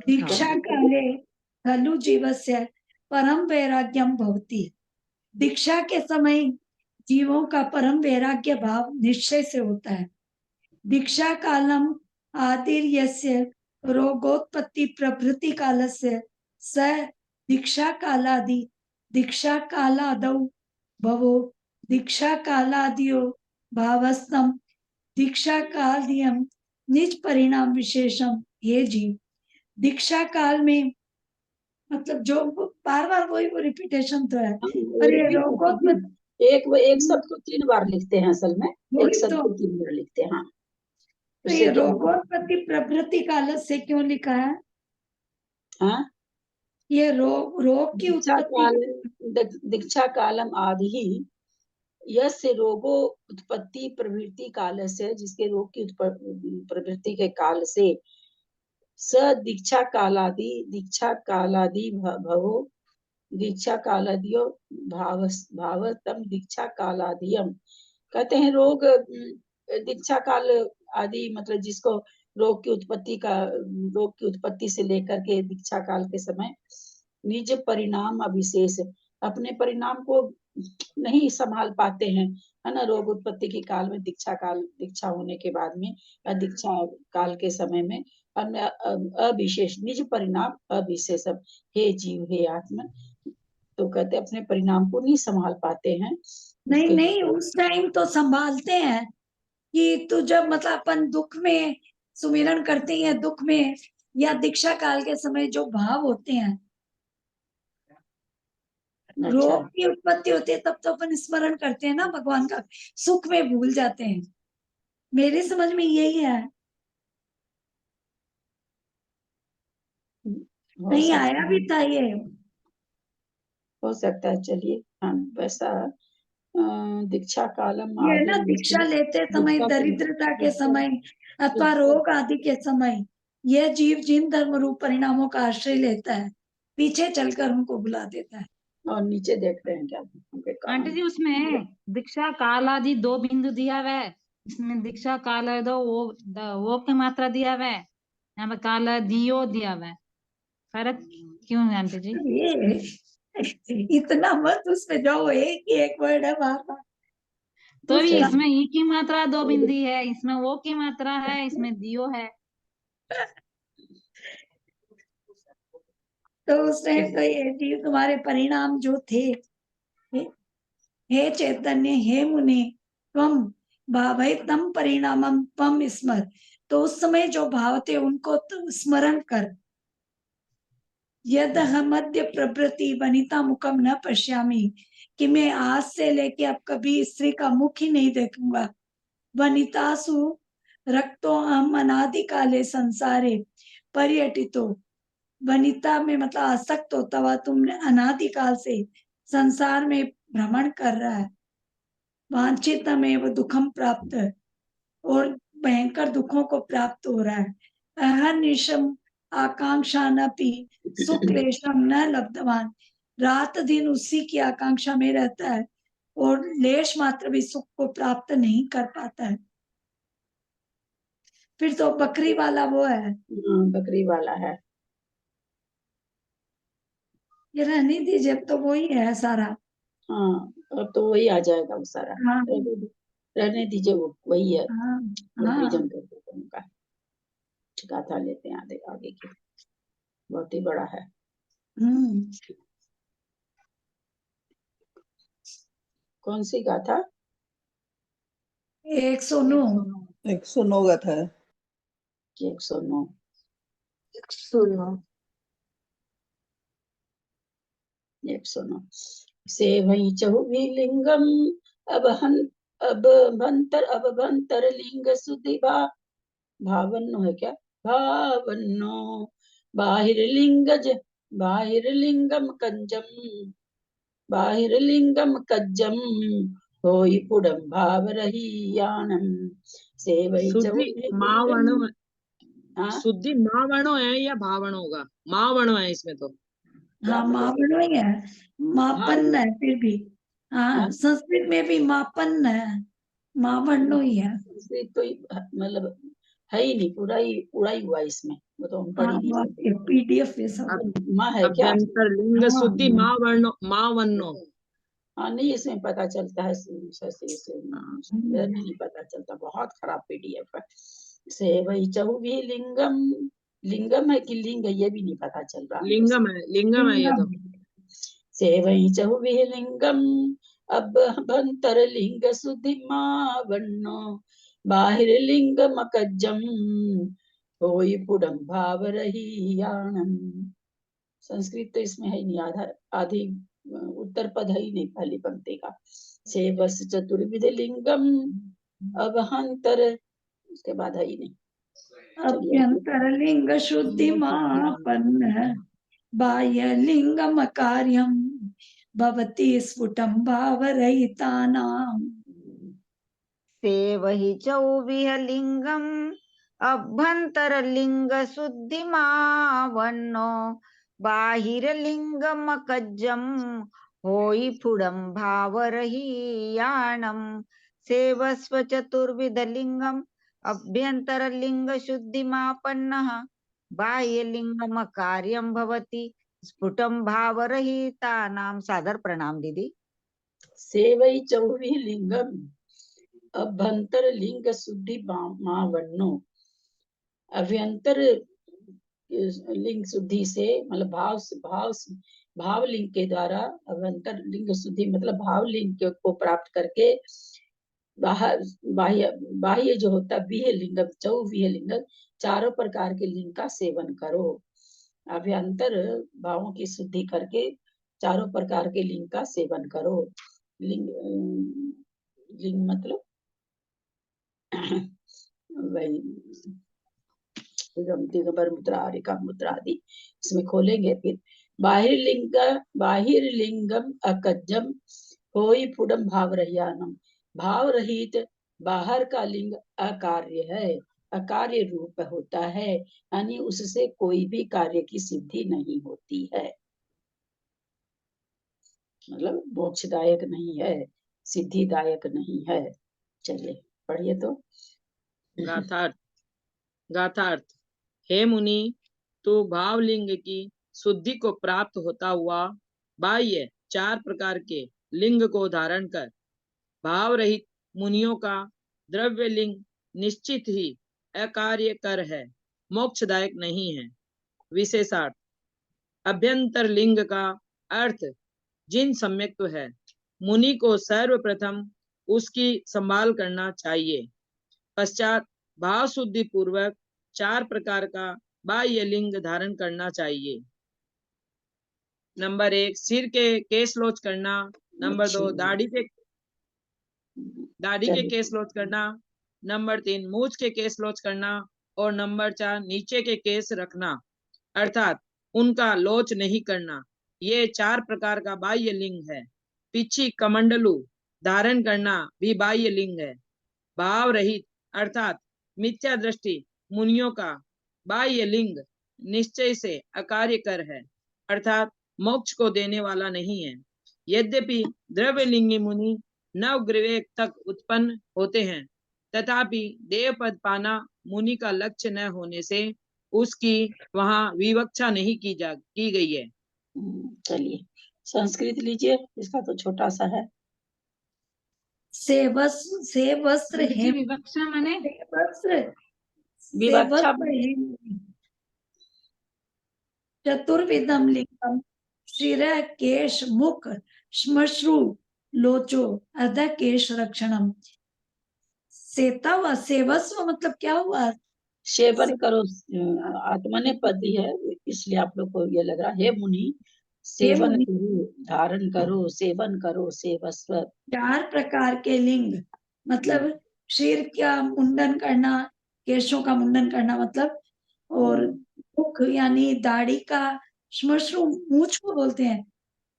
दीक्षा काले खलु जीवस्य परम वैराग्यम भवति। दीक्षा के समय जीवों का परम वैराग्य भाव निश्चय से होता है। दीक्षा कालम आदिर्यस्य रोगोत्पत्ति प्रभृति कालस्य स दीक्षा कालादि दीक्षा कालादौ भवो दीक्षा कालादियो भावस्तम दीक्षा कालदियम निज परिणाम विशेषम हे जीव। दीक्षा काल में मतलब जो बार बार वही वो रिपीटेशन तो है, पर ये रोगोत्पत्ति एक शब्द को 3 बार लिखते हैं असल में, एक वही शब्द तो। को 3 बार लिखते हैं। हाँ, तो उससे ये क्या होगा? रोगोत्पत्ति प्रभृति काल से क्यों लिखा है? हाँ, ये रोग की उत्पत्ति। दीक्षा कालम आदि यस्य रोगो उत्पत्ति प्रवृत्ति काल से, जिसके रोग की प्रवृत्ति के काल से, स दीक्षा कालादि भवो दीक्षा कालादियो भावतम दीक्षा कालादियम। कहते हैं रोग दीक्षा काल आदि, मतलब जिसको रोग की उत्पत्ति से लेकर के दीक्षा काल के समय निज परिणाम अविशेष, अपने परिणाम को नहीं संभाल पाते हैं, है ना। रोग उत्पत्ति के काल में, दीक्षा होने के बाद में, दीक्षा काल के समय में अविशेष निज परिणाम अविशेष, हे जीव हे आत्मा, तो कहते अपने परिणाम को नहीं संभाल पाते हैं। नहीं नहीं, उस टाइम तो संभालते हैं कि तो जब मतलब अपन दुख में सुमिरन करते हैं, दुख में या दीक्षा काल के समय जो भाव होते हैं, अच्छा, रोग की उत्पत्ति होती है तब तो अपन स्मरण करते हैं ना भगवान का, सुख में भूल जाते हैं। मेरी समझ में यही है। हो नहीं सकता आया भी था ये। हो सकता है। चलिए, हाँ वैसा दीक्षा कालम ये आदि ना दीक्षा लेते समय, दरिद्रता के समय अथवा रोग आदि के समय यह जीव जिन धर्म रूप परिणामों का आश्रय लेता है, पीछे चलकर उनको भुला देता है। और नीचे देखते हैं क्या उनके आंटी काम। जी उसमें दीक्षा काल आदि 2 बिंदु दिया हुआ है, इसमें दीक्षा काल है 2 वो की मात्रा दिया हुआ है, यहाँ पे काल दियो दिया हुआ है। फर्क क्यों है आंटी जी? ये इतना मत उसमें जाओ, एक ही एक वर्ड है बार बार। तो भी उसका इसमें ई की मात्रा 2 बिंदी है, इसमें वो की मात्रा है, इसमें दियो है। तो उसने तो ये जीव तुम्हारे परिणाम जो थे, हे चैतन्य, हे मुने, त्वम भावै तम परिणामम त्वम स्मर। तो उस समय जो भाव थे उनको तुम स्मरण कर। यद मध्य प्रवृत्ति वनिता मुखम न पश्यामी, कि मैं आज से लेके अब कभी स्त्री का मुख ही नहीं देखूंगा। वनितासु रक्तो अहम अनादि काले संसारे पर्यटितो। वनिता में मतलब आसक्त होता हुआ तुमने अनादिकाल से संसार में भ्रमण कर रहा है। वांछित में वो दुखम प्राप्त, और भयंकर दुखों को प्राप्त हो रहा है। अहर्निशम आकांक्षा न पी सुक्लेशम न लब्धवान। रात दिन उसी की आकांक्षा में रहता है और लेश मात्र भी सुख को प्राप्त नहीं कर पाता है। फिर तो बकरी वाला वो है, बकरी वाला है। ये रहने दीजिए, अब तो वही है सारा। हाँ, अब तो वही आ जाएगा वो सारा। हाँ रहने दीजिए, वो वही है। हाँ रिवीजन हाँ। कर देते हैं उनका। गाथा लेते हैं आगे आगे की, बहुत ही बड़ा है। कौन सी गाथा? 109। 109 गाथा है। 109। 109 109 से वही चहुवी लिंगम अब भंतर लिंग सुधिभा भावन्नो है क्या? भावन्नो बाहिर्लिंगम कज्जम होई पुडम भाव रहीयानम से वही शुद्धि मावणो है, हाँ शुद्धि मावणो है या भावणो होगा? मावणो है इसमें तो। हाँ मापन ही है, मापन है फिर भी। हाँ संस्कृत में भी मापन है, मावण्णो ही है। संस्कृत तो मतलब है ही नहीं, पूरा ही उड़ा ही हुआ इसमें, वो तो हम पढ़ ही नहीं सकते। पीडीएफ ये सब। माँ है क्या? अभ्यंतर लिंग हाँ। शुद्धि मावणो मावन्नो। हाँ नहीं, इसमें पता चलता है नहीं पता चलता, बहुत खराब पीडीएफ है। से वही चहुवी लिंगम, लिंगम है कि लिंग, ये भी नहीं पता चल रहा। लिंगम है ये तो। से वही चहुवी लिंगम अब भंतर लिंग सुधि मावन्नो बाहिर लिंग मकज्जम होई पुडम भाव रहीयानम। संस्कृत तो इसमें है ही नहीं, आधी उत्तर पद है ही नहीं पहली पंक्ति का। से बस चतुर्विध लिंगम अवहंतर, उसके बाद है ही नहीं। अभ्यंतर लिंग शुद्धि मापन्न बाह्य लिंगम कार्यम भवति स्फुटम भाव रहितानाम। से वही चौविह लिंगम अभ्यंतर लिंग शुद्धि मावन्नो बाहिर लिंगम कज्जम होई फुडम भाव रहीयानम। सेवस्व चतुर्विध लिंगम अभ्यंतर लिंग शुद्धि मापन्नः बाह्य लिंगम कार्यम भवति स्फुटम भाव रहितानाम। सादर प्रणाम दीदी। से वही चौवी लिंगम अभ्यंतर लिंग शुद्धि मावन्नो। अभ्यंतर लिंग शुद्धि से मतलब भाव लिंग के द्वारा अभ्यंतर लिंग शुद्धि मतलब भाव लिंग को प्राप्त करके बाह्य बाह्य जो होता है विह लिंगम, चौविह लिंगम, चारों प्रकार के लिंग का सेवन करो। अभ्यंतर भावों की शुद्धि करके चारों प्रकार के लिंग का सेवन करो। लिंग लिंग मतलब वही दिगंबर मुद्रा, रेखा मुद्रा आदि इसमें खोलेंगे। फिर बाहिर्लिंगम अकज्जम होई पुडम भाव रहियानम। भाव रहित बाहर का लिंग अकार्य है, अकार्य रूप होता है, यानी उससे कोई भी कार्य की सिद्धि नहीं होती है, मतलब मोक्षदायक नहीं है, सिद्धिदायक नहीं है। चलिए पढ़िए तो। गाथार्थ। गाथार्थ, हे मुनि, तो भावलिंग की शुद्धि को प्राप्त होता हुआ बाह्य चार प्रकार के लिंग को धारण कर भाव रहित मुनियों का द्रव्य लिंग निश्चित ही अकार्य कर है, मोक्षदायक नहीं है। विशेषार्थ, अभ्यंतर लिंग का अर्थ जिन सम्यक्त्व है, मुनि को सर्वप्रथम उसकी संभाल करना चाहिए। पश्चात भाव शुद्धि पूर्वक चार प्रकार का बाह्य लिंग धारण करना चाहिए। नंबर 1 सिर के केश लोच करना। नंबर 2 दाढ़ी के केश लोच करना। नंबर 3 मूछ के केश लोच करना। और नंबर 4 नीचे के केश रखना, अर्थात उनका लोच नहीं करना। ये चार प्रकार का बाह्य लिंग है। पिछी कमंडलू धारण करना भी बाह्य लिंग है। भाव रहित अर्थात मिथ्या दृष्टि मुनियों का बाह्य लिंग निश्चय से अकार्य कर है, अर्थात मोक्ष को देने वाला नहीं है। यद्यपि द्रव्यलिंगी मुनि नवग्रवेक तक उत्पन्न होते हैं, तथापि देवपद पाना मुनि का लक्ष्य न होने से उसकी वहां विवक्षा नहीं की गई है। चलिए संस्कृत लीजिए, इसका तो छोटा सा है। से वस्त्र हेम, विवक्षा माने विवक्षा चतुर्विधम लिंगम शिर केश मुख श्मश्रु लोचो अध केश रक्षणम। सेवस्व मतलब क्या हुआ? सेवन करो, आत्मने पद है, इसलिए आप लोग को ये लग रहा है मुनि सेवन करो, धारण करो, सेवन करो, सेवस्व। चार प्रकार के लिंग मतलब सिर का मुंडन करना, केशों का मुंडन करना मतलब, और मुख यानी दाढ़ी का, श्मश्रु मूछ को बोलते हैं,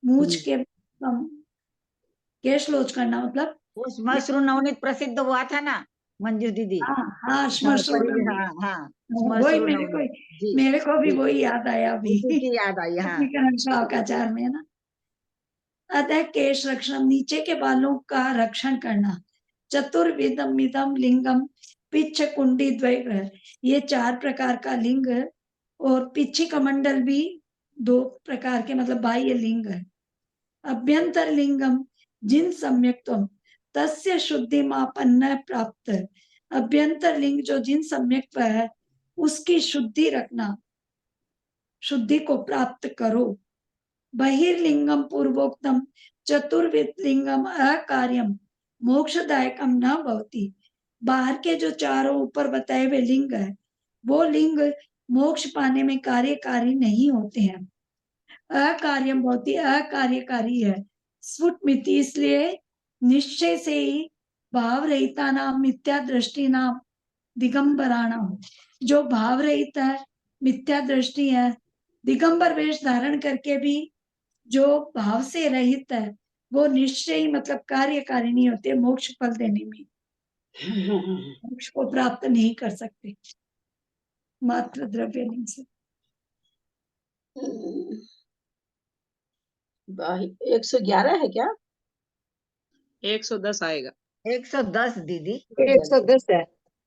मूछ के केश लोच करना मतलब। वो श्मश्रु नवनीत प्रसिद्ध हुआ था ना मंजू दीदी। हाँ श्मश्रु नवनीत। हाँ वही मेरे को भी वही याद आया अभी, याद आई। हाँ शावकाचार में ना। अतः केश रक्षण नीचे के बालों का रक्षण करना। चतुर्विधम मिदम लिंगम पिच्छ कुंडी द्वैग्रह, ये चार प्रकार का लिंग है। और पिछी कमंडल भी दो प्रकार के मतलब बाह्य लिंग है। अभ्यंतर लिंगम जिन सम्यक्त्वम तस्य शुद्धि मापन्न प्राप्त, अभ्यंतर लिंग जो जिन सम्यक्त्व है उसकी शुद्धि रखना, शुद्धि को प्राप्त करो। बहिर्लिंगम पूर्वोक्तम चतुर्विध लिंगम अकार्यम मोक्षदायकम न भवति, बाहर के जो चारों ऊपर बताए हुए लिंग है वो लिंग मोक्ष पाने में कार्यकारी नहीं होते हैं। अकार्यम भवति अकार्यकारी है। स्फुटमिति इसलिए निश्चय से ही भाव रहिता नाम मिथ्या दृष्टि नाम दिगंबराणाम, जो भाव रहित है, मिथ्या दृष्टि है, दिगंबर वेश धारण करके भी जो भाव से रहित है, वो निश्चय ही मतलब कार्यकारी नहीं होते मोक्ष फल देने में, मोक्ष को प्राप्त नहीं कर सकते मात्र द्रव्य लिंग से। 111 है क्या? 110 आएगा। 110 दीदी, 110 है।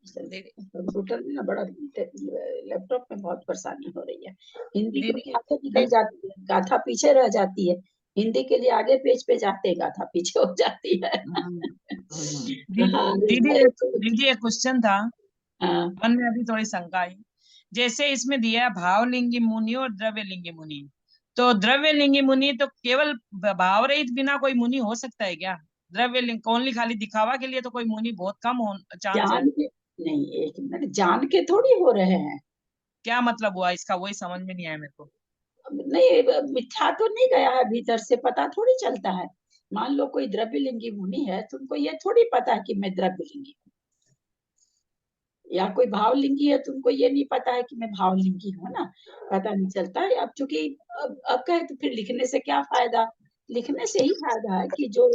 कंप्यूटर में ना बड़ा लैपटॉप में बहुत परेशानी हो रही है। हिंदी के लिए आगे निकल जाती है, गाथा पीछे रह जाती है। हिंदी के लिए आगे पेज पे जाते हैं, गाथा पीछे हो जाती है। दीदी एक क्वेश्चन था, मन में अभी थोड़ी शंका आई। जैसे इसमें दिया भावलिंगी मुनि और द्रव्यलिंगी मुनि, तो द्रव्यलिंगी मुनि तो केवल भाव रहित बिना कोई मुनि हो सकता है क्या? द्रव्यलिंग ओनली खाली दिखावा के लिए तो कोई मुनि बहुत कम चांस है। नहीं, एक मिनट, जान के थोड़ी हो रहे हैं। क्या मतलब हुआ इसका, वही समझ में नहीं आया मेरे को। नहीं, मिथ्या तो नहीं गया है भीतर से, पता थोड़ी चलता है। मान लो कोई द्रव्यलिंगी मुनि है, तुमको ये थोड़ी पता है कि मैं द्रव्यलिंगी हूँ, या कोई भावलिंगी है, तुमको ये नहीं पता है कि मैं भावलिंगी हूँ ना, पता नहीं चलता है। अब चूंकि अब कहे तो फिर लिखने से क्या फायदा, लिखने से ही फायदा है कि जो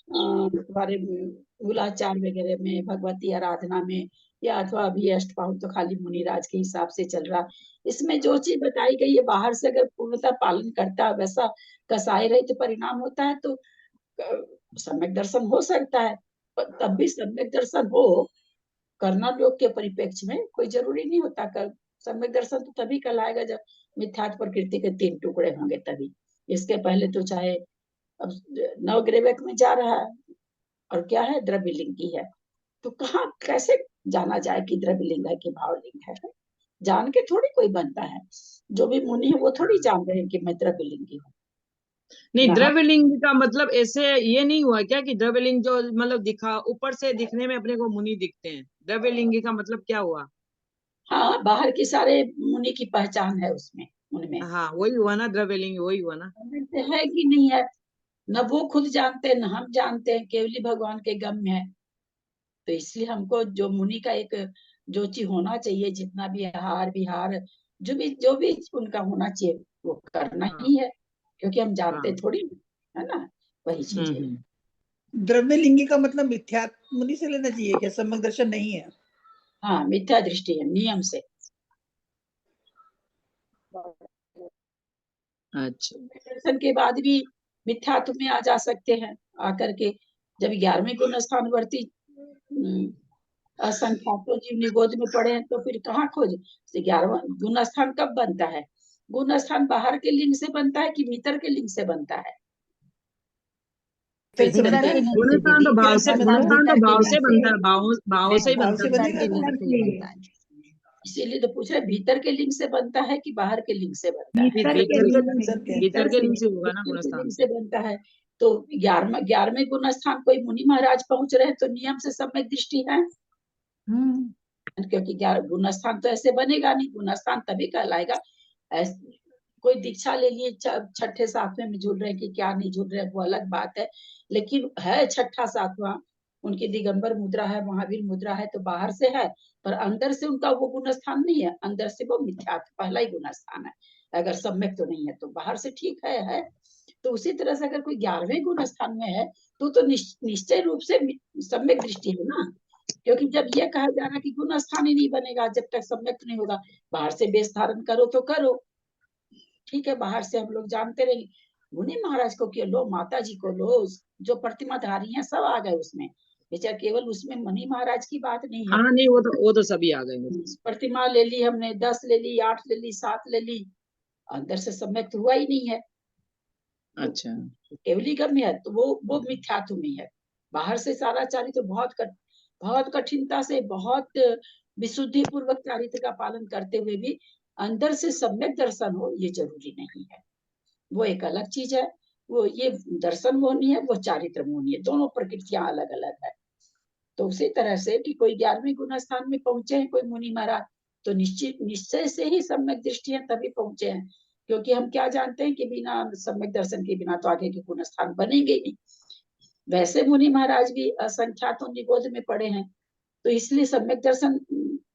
तुम्हारे मूलाचार वगैरह में, भगवती आराधना में, या अथवा अभी अष्टपाउ तो खाली मुनिराज के हिसाब से चल रहा, इसमें जो चीज बताई गई है बाहर से अगर पूर्णतः पालन करता है, वैसा कसाई रहित परिणाम होता है, तो सम्यक दर्शन हो सकता है। पर तब भी सम्यक दर्शन हो करना योग के परिप्रेक्ष्य में कोई जरूरी नहीं होता। कर सम्यक दर्शन तो तभी कहलाएगा जब मिथ्यात्व प्रकृति के 3 टुकड़े होंगे तभी। इसके पहले तो चाहे अब नवग्रेवक में जा रहा है और क्या है, द्रव्यलिंगी है, तो कहाँ कैसे जाना जाए कि द्रव्यलिंग है कि भावलिंग है? जान के थोड़ी कोई बनता है। जो भी मुनि है वो थोड़ी जान रहे हैं कि मैं द्रव्यलिंगी हूँ। नहीं, ना, द्रव्यलिंग का मतलब ऐसे ये नहीं हुआ क्या कि द्रव्यलिंग जो मतलब दिखा, ऊपर से दिखने में अपने को मुनि दिखते हैं, द्रव्यलिंगी का मतलब क्या हुआ? हाँ, बाहर के सारे मुनि की पहचान है उसमें, उनमें हाँ वही हुआ ना, द्रव्यलिंग वही हुआ ना। है कि नहीं है, न वो खुद जानते हैं न हम जानते हैं, केवली भगवान के गम में है। तो इसलिए हमको जो मुनि का एक जो चीज होना चाहिए, जितना भी आहार विहार जो भी उनका होना चाहिए वो करना हाँ ही है, क्योंकि हम जानते हाँ। थोड़ी है ना, वही चीज है। द्रव्यलिंगी का मतलब मिथ्यात्व मुनि से लेना चाहिए क्या, सम्यक दर्शन नहीं है? हाँ, मिथ्या दृष्टि है नियम से। अच्छा। दर्शन के बाद भी मिथ्यात्व में आ जा सकते हैं आकर के। जब 11वें गुण स्थानवर्ती असंख्यातो जीव निगोद में पड़े हैं, तो फिर कहाँ खोज? 11वां गुण स्थान कब बनता है? गुण स्थान बाहर के लिंग से बनता है कि भीतर के लिंग से बनता है? भीतर से भीतर बनता के है। लिंग से गुणस्थान तो दीदी, भाव से, गुणस्थान गुणस्थान तो भीतर के भाव लिंग से से, बनता है, भाव से ही भाव बनता से है। भीतर बनेगा के तो लिंग से ही बनता है। इसीलिए तो पूछ रहे भीतर के लिंग से बनता है कि बाहर के लिंग से बनता है? भीतर के भीतर के लिंग लिंग से, से, के भीतर के से। लिंग से होगा ना भीतर के गुणस्थान। लिंग से बनता है। तो 11वें गुण स्थान कोई मुनि महाराज पहुंच रहे हैं तो नियम से सम्यक दृष्टि है, क्योंकि 11 गुण स्थान तो ऐसे बनेगा नहीं। गुण स्थान तभी कहलाएगा कोई दीक्षा ले लिए, छठे सातवें में झूल रहे हैं कि क्या नहीं झूल रहे हैं वो अलग बात है, लेकिन है छठा सातवां, उनकी दिगंबर मुद्रा है, महावीर मुद्रा है, तो बाहर से है पर अंदर से उनका वो गुण स्थान नहीं है, अंदर से वो मिथ्यात्व पहला ही गुण स्थान है। अगर सम्यक तो नहीं है तो बाहर से ठीक है। तो उसी तरह से अगर कोई 11वें गुण स्थान में है तो निश्चय रूप से सम्यक दृष्टि है ना, क्योंकि जब ये कहा जा रहा है कि गुण स्थान ही नहीं बनेगा जब तक सम्यक नहीं होगा, बाहर से वेश धारण करो तो करो, ठीक है, बाहर से हम लोग जानते रहेंगे। मुनि महाराज को क्यों लो, माता जी को लो, जो प्रतिमा धारी है सब आ गए उसमें, बेचारा केवल उसमें मुनि महाराज की बात नहीं है। हाँ नहीं, वो तो सभी आ गए। प्रतिमा ले ली हमने, 10 ले ली, 8 ले ली, 7 ले ली, अंदर से सम्यक तो हुआ ही नहीं है। अच्छा। केवली गम है तो वो मिथ्यात्व में है। बाहर से सारा चारित्र बहुत कठिनता से, बहुत विशुद्धि पूर्वक चारित्र का पालन करते हुए भी अंदर से सम्यक दर्शन हो ये जरूरी नहीं है, वो एक अलग चीज है। वो ये दर्शन मोहनी है, वो चारित्र मोहनी है, दोनों प्रकृतियां अलग अलग है। तो उसी तरह से कि कोई 11वें गुण स्थान में पहुंचे हैं कोई मुनि महाराज, तो निश्चय से ही सम्यक दृष्टि है तभी पहुंचे हैं, क्योंकि हम क्या जानते हैं कि बिना सम्यक दर्शन के बिना तो आगे के गुण स्थान बनेंगे ही नहीं। वैसे मुनि महाराज भी असंख्यातों निगोद में पड़े हैं, तो इसलिए सम्यक दर्शन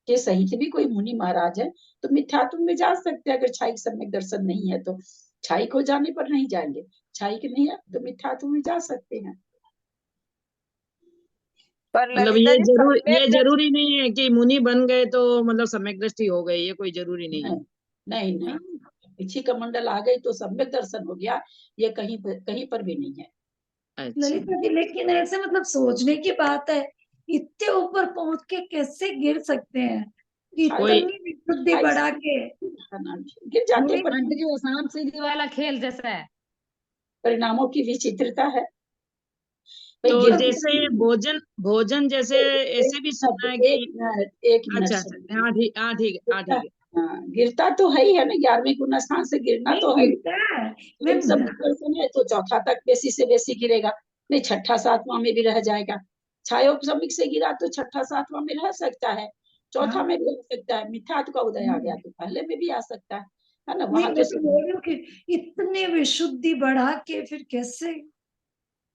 के सहित भी कोई मुनि महाराज है तो मिथ्यात्व में जा सकते हैं। अगर छाई सम्यक दर्शन नहीं है तो छाई को जाने पर नहीं जाएंगे, छाई के नहीं है तो मिथ्यात्व में जा सकते हैं। पर मतलब ललिता जी ये सम्यक जरूरी नहीं है कि मुनि बन गए तो मतलब सम्यक दृष्टि हो गई, ये कोई जरूरी नहीं है। नहीं नहीं, पीछे कमंडल आ गई तो सम्यक दर्शन हो गया, ये कहीं पर भी नहीं है। अच्छा। ललिता जी लेकिन ऐसे मतलब सोचने की बात है, इतने ऊपर पहुंच के कैसे गिर सकते हैं, कोई इतनी विशुद्धि बढ़ा के गिर जाते पर आंटी जी वो सांप सीढ़ी वाला खेल जैसा है। परिणामों की विचित्रता है। भाई तो गिर जैसे भोजन जैसे ऐसे भी सुना है कि एक मिनट अच्छा सुन, अच्छा, हाँ ठीक, हाँ ठीक है, हाँ ठीक है। हाँ, गिरता तो है ही है ना, 11वें गुण स्थान से गिरना नहीं तो है ही। गिरता है। एक सम्यक दर्शन है तो चौथा तक बेसी से बेसी गिरेगा, नहीं छठा सातवां में भी रह जाएगा, छायोपसमिक से गिरा तो छठा सातवां में रह सकता है, चौथा में भी रह सकता है। मिथ्यात्व का उदय आ गया तो पहले में भी आ सकता है ना। नहीं, वहां मैं तो तो बोल रही हूँ कि इतने विशुद्धि बढ़ा के फिर कैसे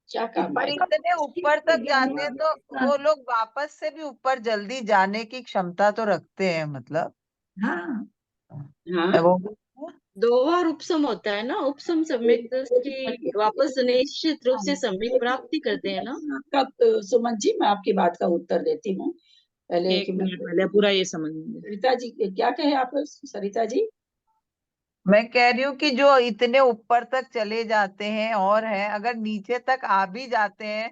क्या काम पर है? इतने ऊपर तक जाते हैं तो वो लोग वापस से भी ऊपर जल्दी जाने की क्षमता तो रखते हैं, मतलब हाँ हाँ वो दो बार उपसम होता है ना, उपसम सम्यक दृष्टि वापस निश्चित रूप से सम्यक प्राप्ति करते हैं ना। आपका सुमन जी, मैं आपकी बात का उत्तर देती हूँ पहले एक कि मैं, मिनट पहले पूरा ये समझ लीजिए। सरिता जी क्या कहे आप? सरिता जी मैं कह रही हूँ कि जो इतने ऊपर तक चले जाते हैं और हैं, अगर नीचे तक आ भी जाते हैं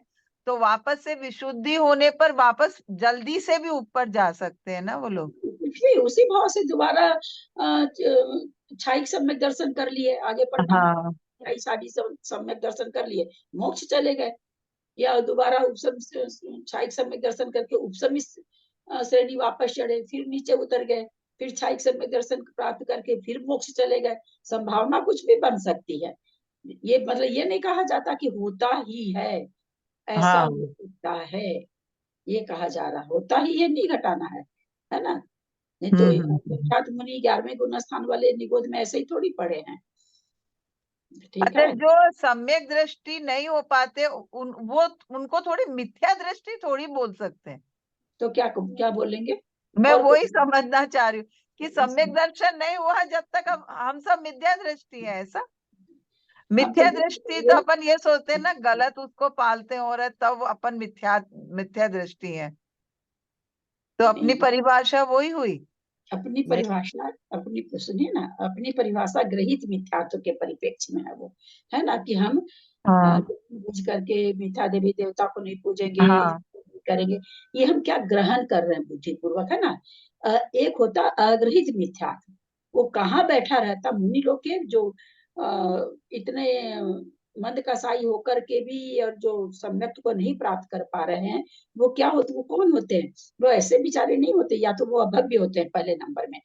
तो वापस से विशुद्धि होने पर वापस जल्दी से भी ऊपर जा सकते हैं ना वो लोग। कुछ भी उसी भाव से दोबारा छाई सम्यक दर्शन कर लिए, आगे पढ़ना हाँ छाई साड़ी सम्यक दर्शन कर लिए, मोक्ष चले गए। या दोबारा उपसम छाई सम्यक दर्शन करके उपसमी श्रेणी वापस चढ़े, फिर नीचे उतर गए, फिर छाई सम्यक दर्शन प्राप्त करके फिर मोक्ष चले गए। संभावना कुछ भी बन सकती है। ये मतलब ये नहीं कहा जाता कि होता ही है, ऐसा हाँ हो सकता है, ये कहा जा रहा होता ही, ये नहीं घटाना है ना। नहीं तो विख्यात मुनि 11वें गुण स्थान वाले निगोध में ऐसे ही थोड़ी पढ़े हैं। ठीक अच्छा, है, जो सम्यक दृष्टि नहीं हो पाते वो उनको थोड़ी मिथ्या दृष्टि थोड़ी बोल सकते हैं। तो क्या क्या बोलेंगे? मैं और वही समझना चाह रही हूँ कि सम्यक दर्शन नहीं हुआ जब तक हम सब मिथ्या दृष्टि है, ऐसा। मिथ्या दृष्टि तो अपन ये सोचते हैं ना, गलत उसको पालते हो रहे तब अपन मिथ्या दृष्टि है, तो अपनी परिभाषा वही हुई। अपनी परिभाषा, अपनी सुनिए ना, अपनी परिभाषा ग्रहित मिथ्यात्व के परिप्रेक्ष्य में है वो, है ना, कि हम हाँ बुझ करके मिथ्या देवी देवता को नहीं पूजेंगे, हाँ करेंगे। ये हम क्या ग्रहण कर रहे हैं बुद्धि पूर्वक, है ना। एक होता अग्रहित मिथ्यात्व, वो कहाँ बैठा रहता मुनि लोग के, जो इतने मंद कसाई होकर के भी और जो सम्यक को नहीं प्राप्त कर पा रहे हैं, वो क्या होते, वो कौन होते हैं? वो ऐसे बेचारे नहीं होते, या तो वो अभव्य होते हैं पहले नंबर में,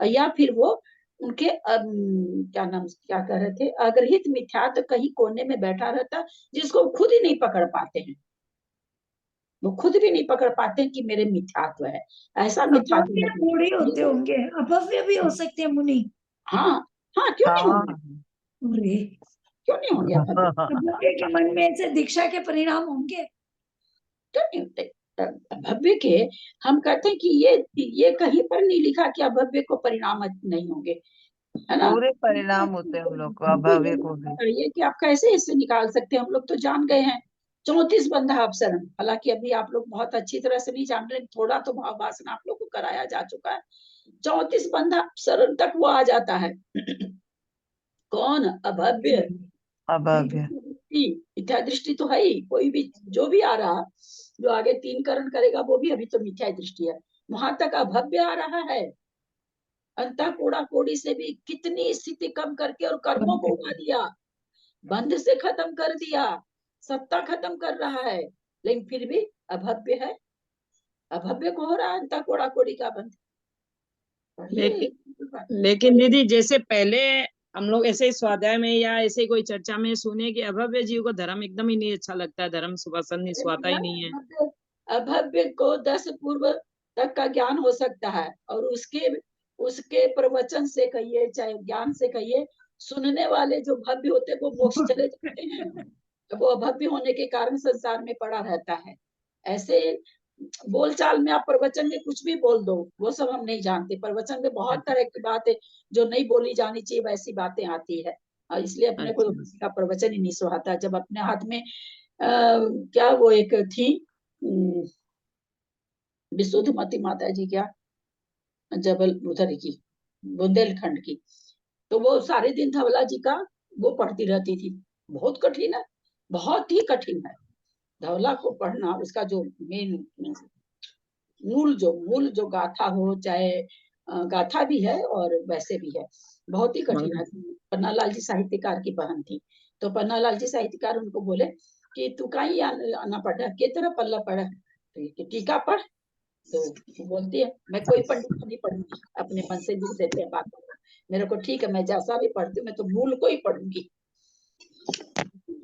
या फिर वो उनके क्या नाम, क्या कह रहे थे, अग्रहित मिथ्यात्व कहीं कोने में बैठा रहता, जिसको खुद ही नहीं पकड़ पाते हैं। वो खुद भी नहीं पकड़ पाते हैं कि मेरे मिथ्यात्व है, ऐसा मिथ्यात्व अभव्य थोड़ी होते होंगे, अभव्य भी हो सकते हैं मुनि। हाँ हाँ, क्यों नहीं हाँ होंगे, अरे क्यों नहीं होंगे अभव्य? अभव्य के मन में ऐसे दीक्षा के परिणाम होंगे। क्यों नहीं होते अभव्य के? हम कहते हैं कि ये कहीं पर नहीं लिखा कि अभव्य को परिणाम नहीं होंगे, है ना। पूरे परिणाम होते हैं हम लोग को, हमको ये अभव्य को भी। बताइए कि आप कैसे इससे निकाल सकते हैं? हम लोग तो जान गए हैं 34 बंधा अपसरण, हालांकि अभी आप लोग बहुत अच्छी तरह से नहीं जान रहे, थोड़ा तो भाव वासना आप लोग को कराया जा चुका है। 34 बंधा अपसरण तक वो आ जाता है। कौन? अभव्य। अभव्य मिथ्या दृष्टि तो है ही, कोई भी जो भी आ रहा, जो आगे 3 करण करेगा वो भी अभी तो मिथ्या दृष्टि है। वहां तक अभव्य आ रहा है, अंतः कोड़ा कोड़ी से भी कितनी स्थिति कम करके और कर्मों को उड़ा दिया, बंध से खत्म कर दिया, सत्ता खत्म कर रहा है, लेकिन फिर भी अभव्य है। अभव्य को हो रहा है अंतः कोड़ा कोड़ी का बंध। लेकिन दीदी, जैसे पहले हम लोग ऐसे ही स्वाध्याय में या ऐसे कोई चर्चा में सुने कि अभव्य जीव को धर्म एकदम ही नहीं अच्छा लगता है, धर्म सुभाषण स्वाता ही नहीं है। अभव्य को 10 पूर्व तक का ज्ञान हो सकता है, और उसके उसके प्रवचन से कहिए चाहे ज्ञान से कहिए, सुनने वाले जो भव्य होते हैं वो मोक्ष चले जाते हैं। वो अभव्य होने के कारण संसार में पड़ा रहता है। ऐसे बोलचाल में आप प्रवचन में कुछ भी बोल दो, वो सब हम नहीं जानते। प्रवचन में बहुत तरह की बातें जो नहीं बोली जानी चाहिए वैसी बातें आती है, और इसलिए अपने को किसी का प्रवचन ही नहीं सुहाता। जब अपने हाथ में क्या वो एक थी विशुद्धमती माता जी, क्या जबल उधर की बुंदेलखंड की, तो वो सारे दिन धवला जी का वो पढ़ती रहती थी। बहुत कठिन है, बहुत ही कठिन है धवला को पढ़ना। उसका जो मेन मूल जो गाथा हो, चाहे गाथा भी है और वैसे भी है, बहुत ही कठिन है। पन्नालाल जी साहित्यकार की बहन थी, तो पन्नालाल जी साहित्यकार उनको बोले कि तू कहीं आना पड़ा, के तरह पल्ला पड़ा, टीका पढ़। तो बोलती है मैं कोई पंडित को नहीं पढ़ूंगी, अपने मन से लिख देते हैं बात, मेरे को ठीक है, मैं जैसा भी पढ़ती हूँ मैं तो मूल को ही पढ़ूंगी।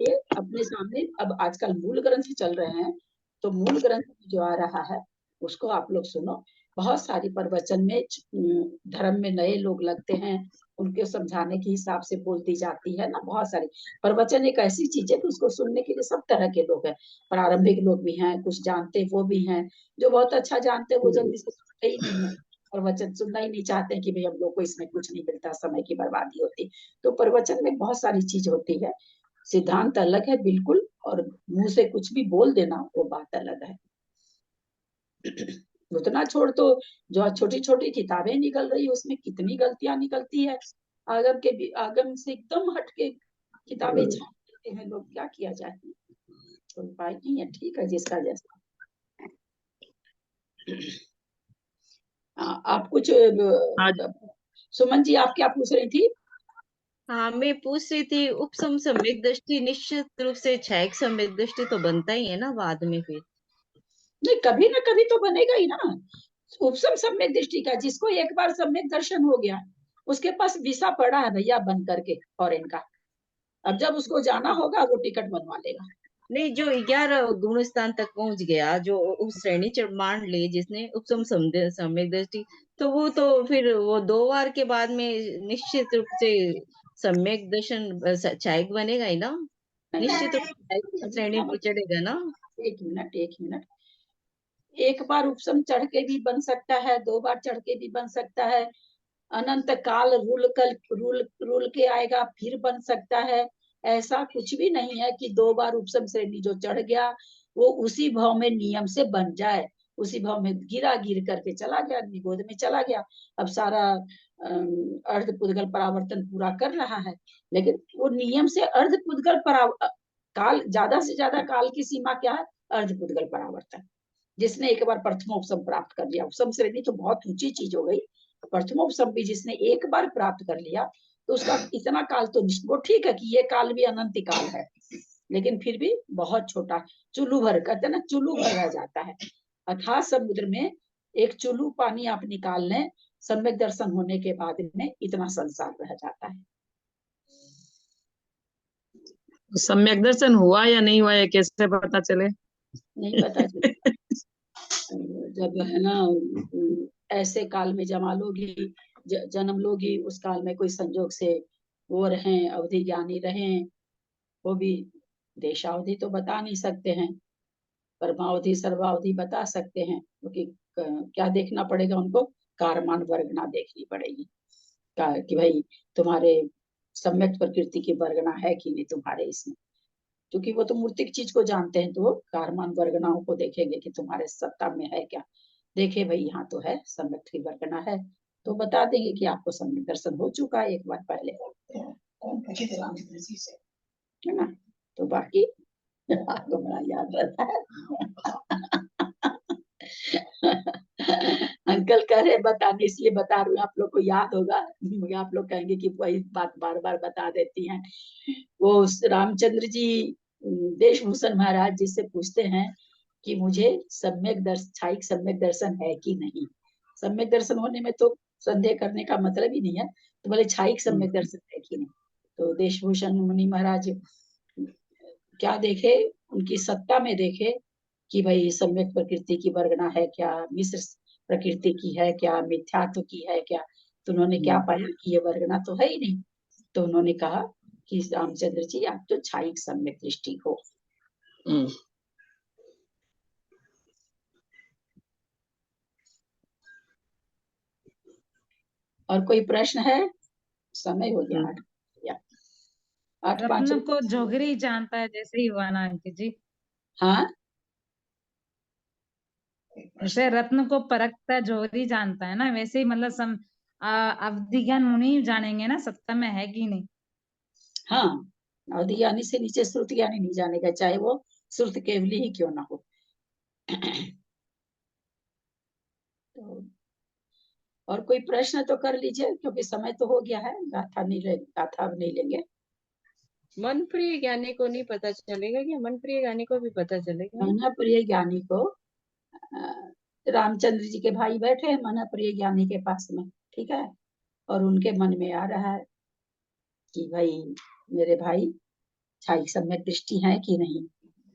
ये अपने सामने अब आजकल मूल ग्रंथ चल रहे हैं, तो मूल ग्रंथ में जो आ रहा है उसको आप लोग सुनो। बहुत सारी प्रवचन में धर्म में नए लोग लगते हैं, उनके समझाने के हिसाब से बोलती जाती है ना। बहुत सारी प्रवचन एक ऐसी चीज है कि उसको सुनने के लिए सब तरह के लोग हैं। प्रारंभिक लोग भी हैं, कुछ जानते वो भी हैं, जो बहुत अच्छा जानते हैं वो जल्दी से सुनते ही नहीं है, प्रवचन सुनना ही नहीं चाहते हैं कि भाई हम लोग को इसमें कुछ नहीं मिलता, समय की बर्बादी होती। तो प्रवचन में बहुत सारी चीज होती है, सिद्धांत अलग है बिल्कुल, और मुंह से कुछ भी बोल देना वो बात अलग है। उतना छोड़ तो जो छोटी छोटी किताबें निकल रही है उसमें कितनी गलतियां निकलती है। आगम से एकदम हट के किताबें छाप देते हैं लोग, क्या किया जाए, कोई उपाय नहीं है। ठीक है, जिसका जैसा। आप कुछ सुमन जी आप क्या पूछ रही थी? हाँ, मैं पूछ रही थी, उपसम सम्यक दृष्टि निश्चित रूप से क्षयिक सम्यक दृष्टि तो बनता ही है ना बाद में फिर। नहीं, कभी ना कभी तो बनेगा ही ना। उपसम सम्यक दृष्टि का, जिसको एक बार सम्यक दर्शन हो गया उसके पास वीसा पड़ा है भैया बन करके फॉरेन का। अब जब उसको जाना होगा वो टिकट बनवा लेगा। नहीं, जो 11 गुण स्थान तक पहुंच गया, जो उस श्रेणी मान ले जिसने उपसम सम्यक दृष्टि, तो वो तो फिर वो 2 बार के बाद में निश्चित रूप से सम्यक दर्शन क्षयिक बनेगा ही ना, निश्चित रूप से क्षयिक श्रेणी पर चढ़ेगा ना। एक मिनट, एक बार उपसम चढ़ के भी बन सकता है, 2 बार चढ़ के भी बन सकता है, अनंत काल रूल के आएगा फिर बन सकता है। ऐसा कुछ भी नहीं है कि 2 बार उपसम श्रेणी जो चढ़ गया वो उसी भाव में नियम से बन जाए, उसी भाव में गिर करके चला गया, निगोद में चला गया, अब सारा अर्ध पुद्गल परावर्तन पूरा कर रहा है। लेकिन वो नियम से अर्ध पुद्गल काल, ज्यादा से ज्यादा काल की सीमा क्या है? अर्ध पुद्गल परावर्तन। जिसने एक बार प्रथमोपसम प्राप्त कर लिया, उपसम श्रेणी तो बहुत ऊंची चीज हो गई, प्रथमोपसम भी जिसने एक बार प्राप्त कर लिया तो उसका इतना काल तो वो ठीक है कि ये काल भी अनंत काल है, लेकिन फिर भी बहुत छोटा, चुल्लू भर, कहते हैं ना चुल्लू भर रह जाता है। अथाह समुद्र में एक चुल्लू पानी आप निकाल लें, सम्यक दर्शन होने के बाद में इतना संसार रह जाता है। सम्यक दर्शन हुआ या नहीं हुआ ये कैसे पता चले? नहीं पता चलता। जब है ना ऐसे काल में जमा लोगी, जन्म लोगी, उस काल में कोई संजोग से वो रहें, अवधि ज्ञानी रहें, वो भी देशावधि तो बता नहीं सकते हैं, परमावधि सर्वावधि बता सकते हैं, क्योंकि क्या देखना पड़ेगा उनको? कारमान वर्गना देखनी पड़ेगी कि भाई तुम्हारे सम्यक प्रकृति की वर्गना है कि नहीं तुम्हारे इसमें, क्योंकि वो तो मूर्तिक चीज को जानते हैं, तो वो कारमान वर्गनाओं को देखेंगे कि तुम्हारे सत्ता में है क्या। देखे भाई यहाँ तो है, सम्यक की वर्गना है, तो बता देंगे कि आपको सम्यक दर्शन हो चुका है एक बार पहले, है ना। तो बाकी आपको बड़ा याद रहता है। अंकल कह रहे बताने, इसलिए बता रही हूँ, आप लोग को याद होगा, आप लोग कहेंगे कि वही बात बार बार बता देती हैं। वो रामचंद्र जी देशभूषण महाराज जी से पूछते हैं कि मुझे क्षयिक सम्यक दर्शन है कि नहीं। सम्यक दर्शन होने में तो संदेह करने का मतलब ही नहीं है, तो बोले क्षयिक सम्यक दर्शन है कि नहीं। तो देशभूषण मुनि महाराज क्या देखे, उनकी सत्ता में देखे कि भाई सम्यक प्रकृति की वर्गना है क्या, मिश्र प्रकृति की है क्या, मिथ्यात्व की है क्या। तो उन्होंने क्या पाया कि ये वर्गना तो है ही नहीं। तो उन्होंने कहा कि रामचंद्र जी आप तो क्षयिक सम्यक दृष्टि हो। और कोई प्रश्न है? समय हो गया 8 5 रत्न को जोगरी जानता है जैसे ही हुआ ना आंटी जी। हाँ, जैसे रत्न को परखता जोहरी जानता है ना, वैसे ही मतलब अवधि ज्ञान मुनि जानेंगे ना सत्ता में है कि नहीं। हाँ, अवधि ज्ञानी से नीचे श्रुति ज्ञानी नहीं जानेगा, चाहे वो श्रुत केवली ही क्यों ना हो। तो और कोई प्रश्न तो कर लीजिए, क्योंकि समय तो हो गया है, गाथा अब नहीं लेंगे। मन प्रिय ज्ञानी को नहीं पता चलेगा क्या? मन प्रिय ज्ञानी को भी पता चलेगा? मना प्रिय ज्ञानी को रामचंद्र जी के भाई बैठे हैं मना प्रिय ज्ञानी के पास में, ठीक है, और उनके मन में आ रहा है कि भाई मेरे भाई क्षयिक सम्यक दृष्टि है कि नहीं।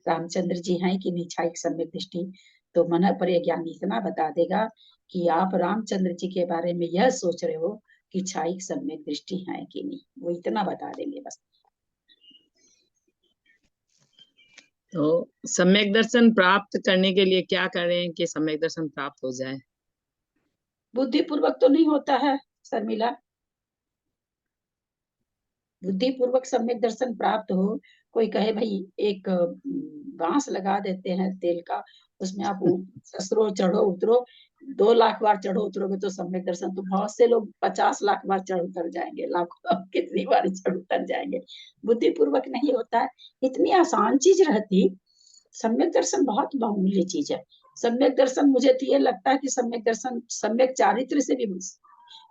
रामचंद्र जी हैं कि नहीं छायिक सम्यक दृष्टि, तो मन पर ज्ञानी इतना बता देगा कि आप रामचंद्र जी के बारे में यह सोच रहे हो कि छायिक सम्यक दृष्टि है कि नहीं, वो इतना बता देंगे बस। तो सम्यक दर्शन प्राप्त करने के लिए क्या करें कि सम्यक दर्शन प्राप्त हो जाए? बुद्धिपूर्वक तो नहीं होता है शर्मिला, बुद्धिपूर्वक सम्यक दर्शन प्राप्त हो। कोई कहे भाई एक बांस लगा देते हैं तेल का, उसमें आप ससुरो चढ़ो उतरो, 2 लाख बार चढ़ो उतरोगे तो सम्यक दर्शन, तो बहुत से लोग 50 लाख बार चढ़ उतर जाएंगे, लाखों कितनी बार चढ़ उतर जाएंगे। बुद्धिपूर्वक नहीं होता है, इतनी आसान चीज रहती। सम्यक दर्शन बहुत बहुमूल्य चीज है। सम्यक दर्शन मुझे तो ये लगता है कि सम्यक दर्शन सम्यक चारित्र से भी,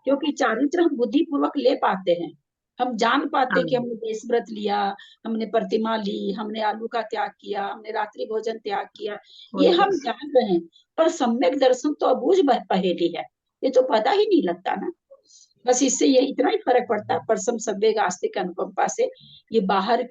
क्योंकि चारित्र हम बुद्धिपूर्वक ले पाते हैं, हम जान पाते कि हमने देश व्रत लिया, हमने प्रतिमा ली, हमने आलू का त्याग किया, हमने रात्रि भोजन त्याग किया, ये हम जान रहे हैं। पर सम्यक दर्शन तो अबूझ पहेली है, ये तो पता ही नहीं लगता ना। बस इससे ये इतना ही फर्क पड़ता है, परसम संवेग आस्तिक अनुकंपा से ये बाहर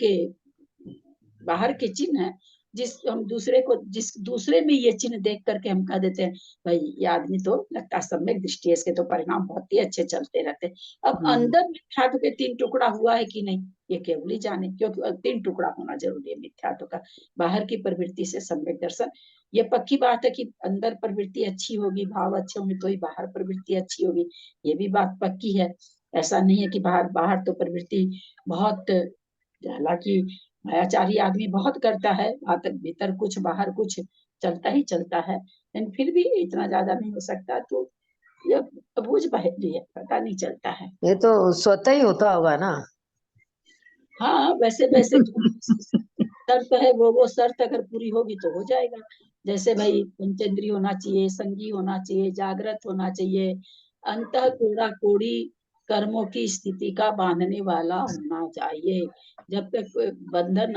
के चिन्ह है, जिस हम दूसरे को, जिस दूसरे में ये चिन्ह देख करके हम कह देते हैं भाई ये आदमी तो लगता है सम्यक दृष्टि है, इसके तो परिणाम बहुत ही अच्छे चलते रहते हैं। अब अंदर मिथ्यात्व के 3 टुकड़ा हुआ है कि नहीं, ये केवल ही जाने, क्योंकि 3 टुकड़ा होना जरूरी है मिथ्यात्व का। बाहर की प्रवृत्ति से सम्यक दर्शन, ये पक्की बात है कि अंदर प्रवृत्ति अच्छी होगी, भाव अच्छे होंगे तो ही बाहर प्रवृत्ति अच्छी होगी, ये भी बात पक्की है। ऐसा नहीं है कि बाहर तो प्रवृत्ति बहुत, हालांकि मायाचारी आदमी बहुत करता है, भीतर कुछ बाहर कुछ चलता ही चलता है, लेकिन फिर भी इतना ज्यादा नहीं हो सकता। तो ये अबूझ पहेली है, पता नहीं चलता है। ये तो स्वतः ही होता होगा ना। हाँ, वैसे वैसे शर्त है, वो शर्त अगर पूरी होगी तो हो जाएगा। जैसे भाई पंचेंद्रिय होना चाहिए, संगी होना चाहिए, जागृत होना चाहिए, अंतः कोड़ा कोड़ी कर्मों की स्थिति का बांधने वाला होना चाहिए। जब तक बंधन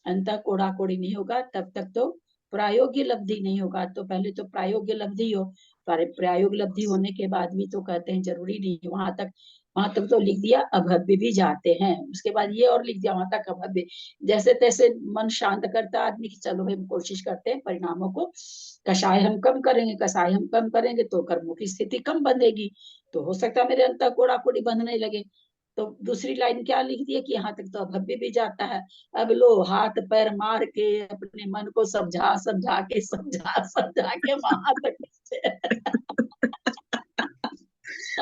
अंतः कोड़ा कोड़ी नहीं होगा तब तक तो प्रायोग्य लब्धि नहीं होगा। तो पहले तो प्रायोग्य लब्धि हो, प्रायोग्य लब्धि होने के बाद भी तो कहते हैं जरूरी नहीं, वहां तक तो लिख दिया अभव्य भी जाते हैं, उसके बाद ये और लिख दिया वहां तक अभव्य। जैसे तैसे मन शांत करता आदमी की चलो हम कोशिश करते हैं परिणामों को, कषाय हम कम करेंगे तो कर्मों की स्थिति कम बंधेगी, तो हो सकता है मेरे अंतर कोड़ा कोड़ी बंधने लगे। तो दूसरी लाइन क्या लिख दिया कि यहाँ तक तो अभव्य भी जाता है। अब लो हाथ पैर मार के अपने मन को समझा के वहां तक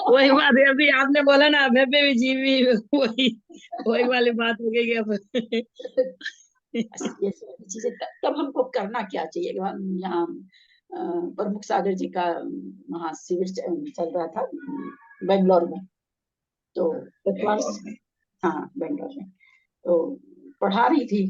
वही बात है, अभी आपने बोला ना अभव्य भी जीवी, वही वाली बात हो गई। अब ये चीजें तब हमको करना क्या चाहिए। हम यहाँ प्रमुख सागर जी का वहाँ शिविर चल रहा था बेंगलोर में, तो हाँ बेंगलोर में, तो पढ़ा रही थी